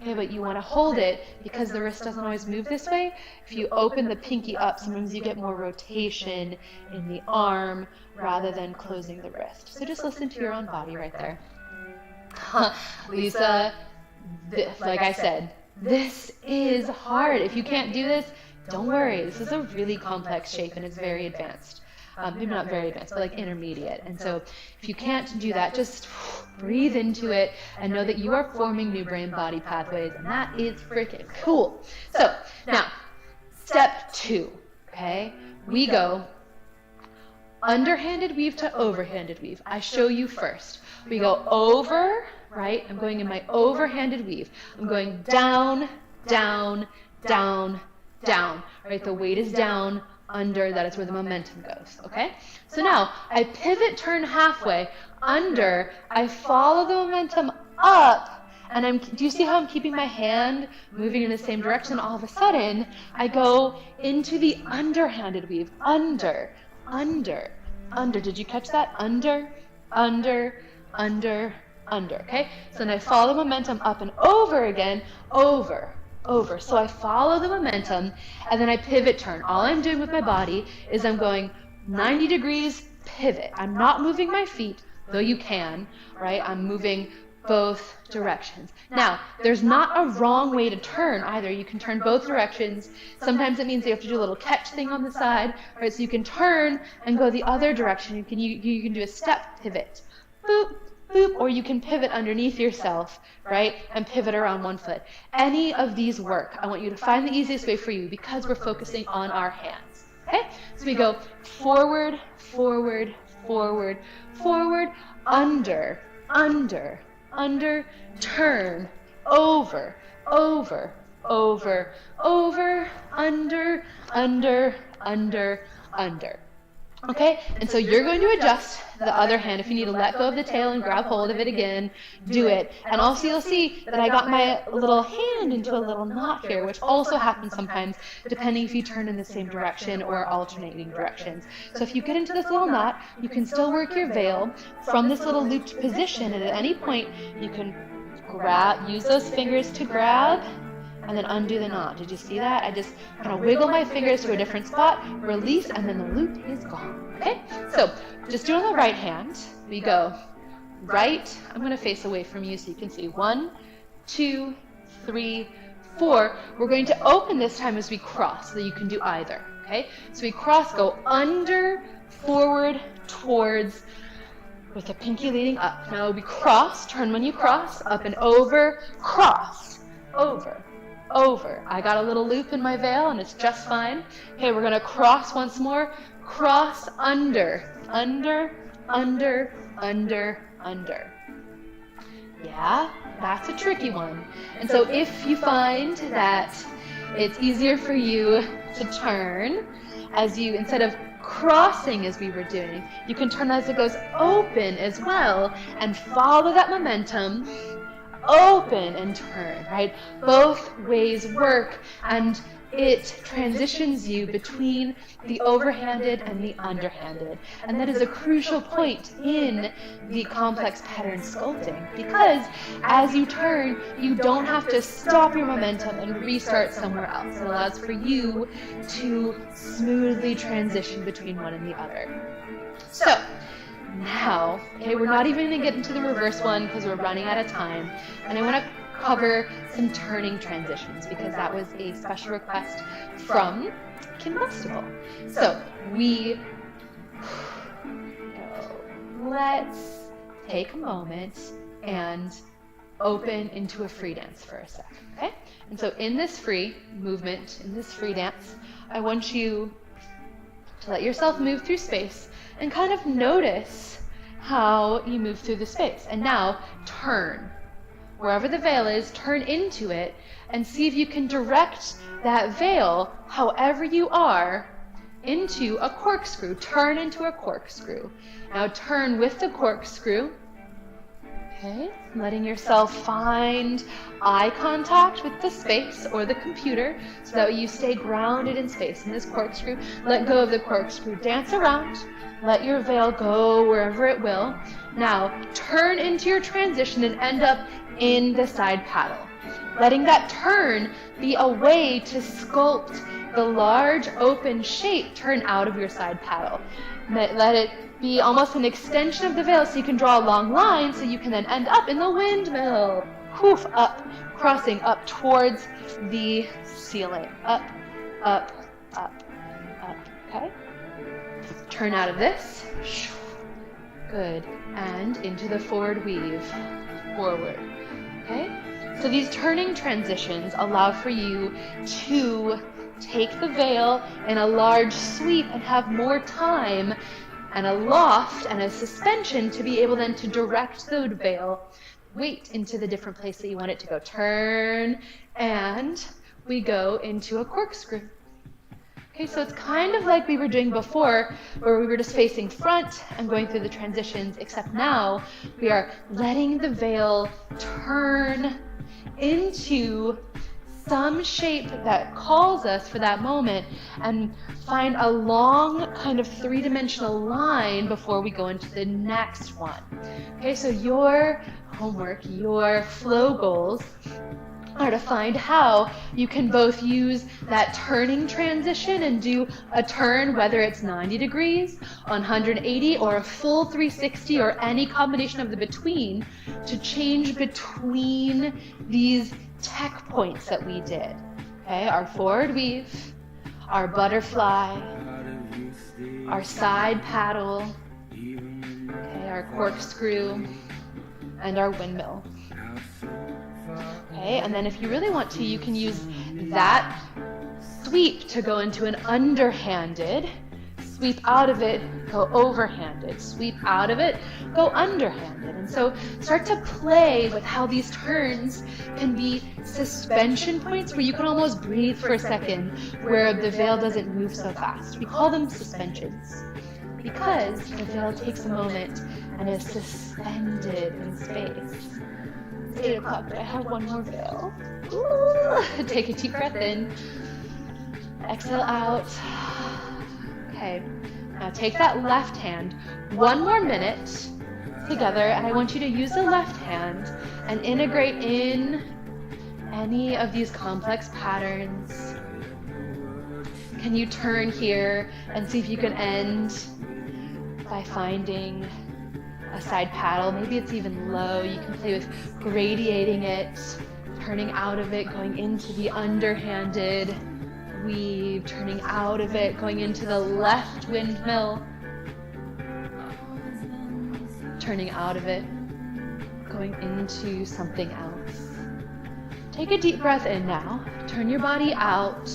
Okay, but you want to hold it because the wrist doesn't always move this way. If you open the pinky up, sometimes you get more rotation in the arm rather than closing the wrist. So just listen to your own body right there. Lisa, like I said, this is hard. If you can't do this, don't worry. This is a really complex shape and it's very advanced. Maybe not very advanced, but like intermediate. And so if you can't do that, just breathe into it and know that you are forming new brain body pathways, and that is freaking cool. So now, step 2, okay? We go underhanded weave to overhanded weave. I show you first. We go over, right? I'm going in my overhanded weave. I'm going down, down, down, down, right? The weight is down, under, that is where the momentum goes, okay? So now, I pivot, turn halfway, under, I follow the momentum up, and do you see how I'm keeping my hand moving in the same direction? All of a sudden, I go into the underhanded weave, under, did you catch that? Under, okay? So then I follow the momentum up and over again, over, over. So I follow the momentum, and then I pivot turn. All I'm doing with my body is I'm going 90 degrees, pivot. I'm not moving my feet, though you can, right? I'm moving both directions. Now, there's not a wrong way to turn either. You can turn both directions. Sometimes it means you have to do a little catch thing on the side, right? So you can turn and go the other direction. You can do a step pivot, boop, boop, or you can pivot underneath yourself, right, and pivot around one foot. Any of these work. I want you to find the easiest way for you because we're focusing on our hands, okay? So we go forward, forward, forward, forward, under, under, under, turn, over, over, over, over, under, under, under, under. Okay, and so you're going to adjust the other hand. If you need to let go of the tail and grab hold of it again, do it. And also you'll see that I got my little hand into a little knot here, which also happens sometimes depending if you turn in the same direction or alternating directions. So if you get into this little knot, you can still work your veil from this little looped position, and at any point you can use those fingers to grab and then undo the knot. Did you see that? I just kind of wiggle my fingers to a different spot, release, and then the loop is gone. Okay? So just do on the right hand. We go right. I'm going to face away from you so you can see. 1, 2, 3, 4. We're going to open this time as we cross so that you can do either. Okay? So we cross, go under, forward, towards, with the pinky leading up. Now we cross, turn when you cross, up and over, cross, over, over. I got a little loop in my veil and it's just fine. Okay, we're gonna cross once more. Cross, under, under, under, under, under. Yeah, that's a tricky one. And so if you find that it's easier for you to turn as you, instead of crossing as we were doing, you can turn as it goes open as well and follow that momentum. Open and turn, right? Both ways work, and it transitions you between the overhanded and the underhanded. And that is a crucial point in the complex pattern sculpting, because as you turn, you don't have to stop your momentum and restart somewhere else. It allows for you to smoothly transition between one and the other. So, now, okay, we're not even going to get into the reverse one because we're running out of time. And I want to cover some turning transitions because that was a special request from Combustible. So let's take a moment and open into a free dance for a sec, okay? And so in this free movement, in this free dance, I want you to let yourself move through space and kind of notice how you move through the space. And now turn. Wherever the veil is, turn into it and see if you can direct that veil, however you are, into a corkscrew. Turn into a corkscrew. Now turn with the corkscrew. Okay, letting yourself find eye contact with the space or the computer so that you stay grounded in space. In this corkscrew, let go of the corkscrew. Dance around. Let your veil go wherever it will. Now, turn into your transition and end up in the side paddle. Letting that turn be a way to sculpt the large open shape turn out of your side paddle. Let it be almost an extension of the veil so you can draw a long line so you can then end up in the windmill. Poof, up, crossing up towards the ceiling. Up, up, up, up, okay? Turn out of this. Good. And into the forward weave. Forward. Okay? So these turning transitions allow for you to take the veil in a large sweep and have more time and a loft and a suspension to be able then to direct the veil weight into the different place that you want it to go. Turn, and we go into a corkscrew. Okay, so it's kind of like we were doing before, where we were just facing front and going through the transitions, except now we are letting the veil turn into some shape that calls us for that moment and find a long kind of three-dimensional line before we go into the next one. Okay, so your homework, your flow goals are to find how you can both use that turning transition and do a turn, whether it's 90 degrees, 180, or a full 360, or any combination of the between, to change between these tech points that we did. Okay, our forward weave, our butterfly, our side paddle, okay, our corkscrew, and our windmill. Okay, and then if you really want to, you can use that sweep to go into an underhanded, sweep out of it, go overhanded, sweep out of it, go underhanded. And so start to play with how these turns can be suspension points where you can almost breathe for a second, where the veil doesn't move so fast. We call them suspensions because the veil takes a moment and is suspended in space. 8 o'clock, but I have one more veil. Ooh. Take a deep breath in. Exhale out. Okay. Now take that left hand. One more minute together, and I want you to use the left hand and integrate in any of these complex patterns. Can you turn here and see if you can end by finding a side paddle? Maybe it's even low. You can play with gradiating it, turning out of it, going into the underhanded weave, turning out of it, going into the left windmill, turning out of it, going into something else. Take a deep breath in now. Turn your body out,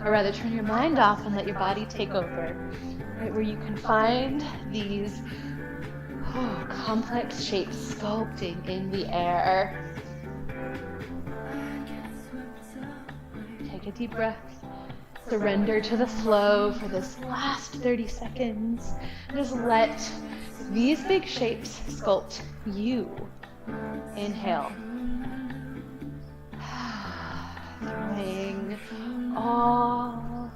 or rather turn your mind off and let your body take over. Right, where you can find these complex shapes sculpting in the air. Take a deep breath. Surrender to the flow for this last 30 seconds. Just let these big shapes sculpt you. Inhale. Throwing all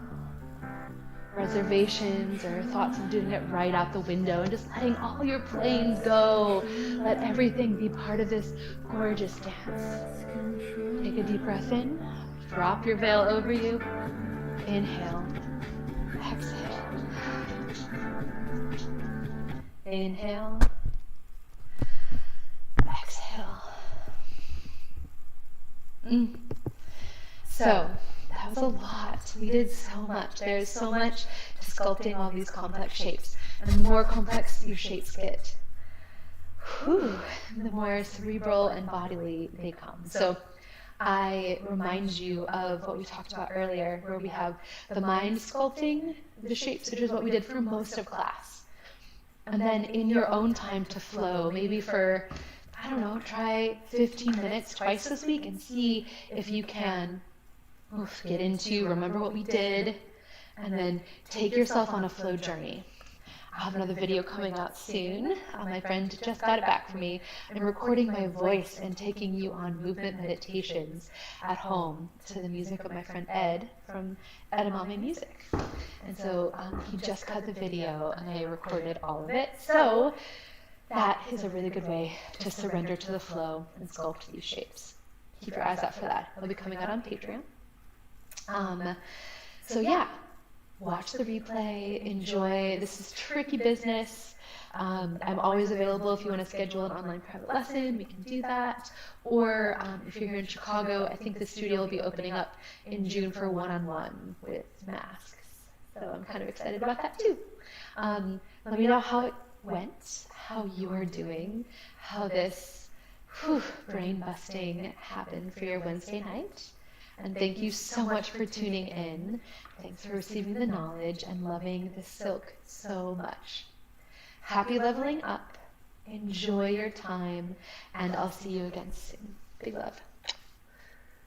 reservations or thoughts of doing it right out the window and just letting all your planes go. Let everything be part of this gorgeous dance. Take a deep breath in. Drop your veil over you. Inhale. Exhale. Inhale. Exhale. So, that was a lot. We did so much. There's so much to sculpting all these complex shapes. And the more complex your shapes get, the more cerebral and bodily they come. So I remind you of what we talked about earlier, where we have the mind sculpting the shapes, which is what we did for most of class. And then in your own time to flow, maybe for, I don't know, try 15 minutes twice this week and see if you can get into, remember what we did, and then take yourself on a flow journey. I'll have another video coming out soon. My friend just got it back for me. I'm recording my voice and taking you on movement meditations at home to the music of my friend Ed from Edamame Music. And so he just cut the video and I recorded all of it. So that is a really good way to surrender to the flow and sculpt these shapes. Keep your eyes out for that. It'll be coming out on Patreon. So yeah, watch the replay, enjoy. This is tricky business. I'm always available if you want to schedule an online private lesson, we can do that. Or if you're here in Chicago, I think the studio will be opening up in June for one-on-one with masks. So I'm kind of excited about that too. Let me know how it went, how you're doing, how this brain busting happened for your Wednesday night. And thank you so much for tuning in. Thanks for receiving the knowledge and loving the silk so much. Happy leveling up. Enjoy your time, and I'll see you again soon. Big love.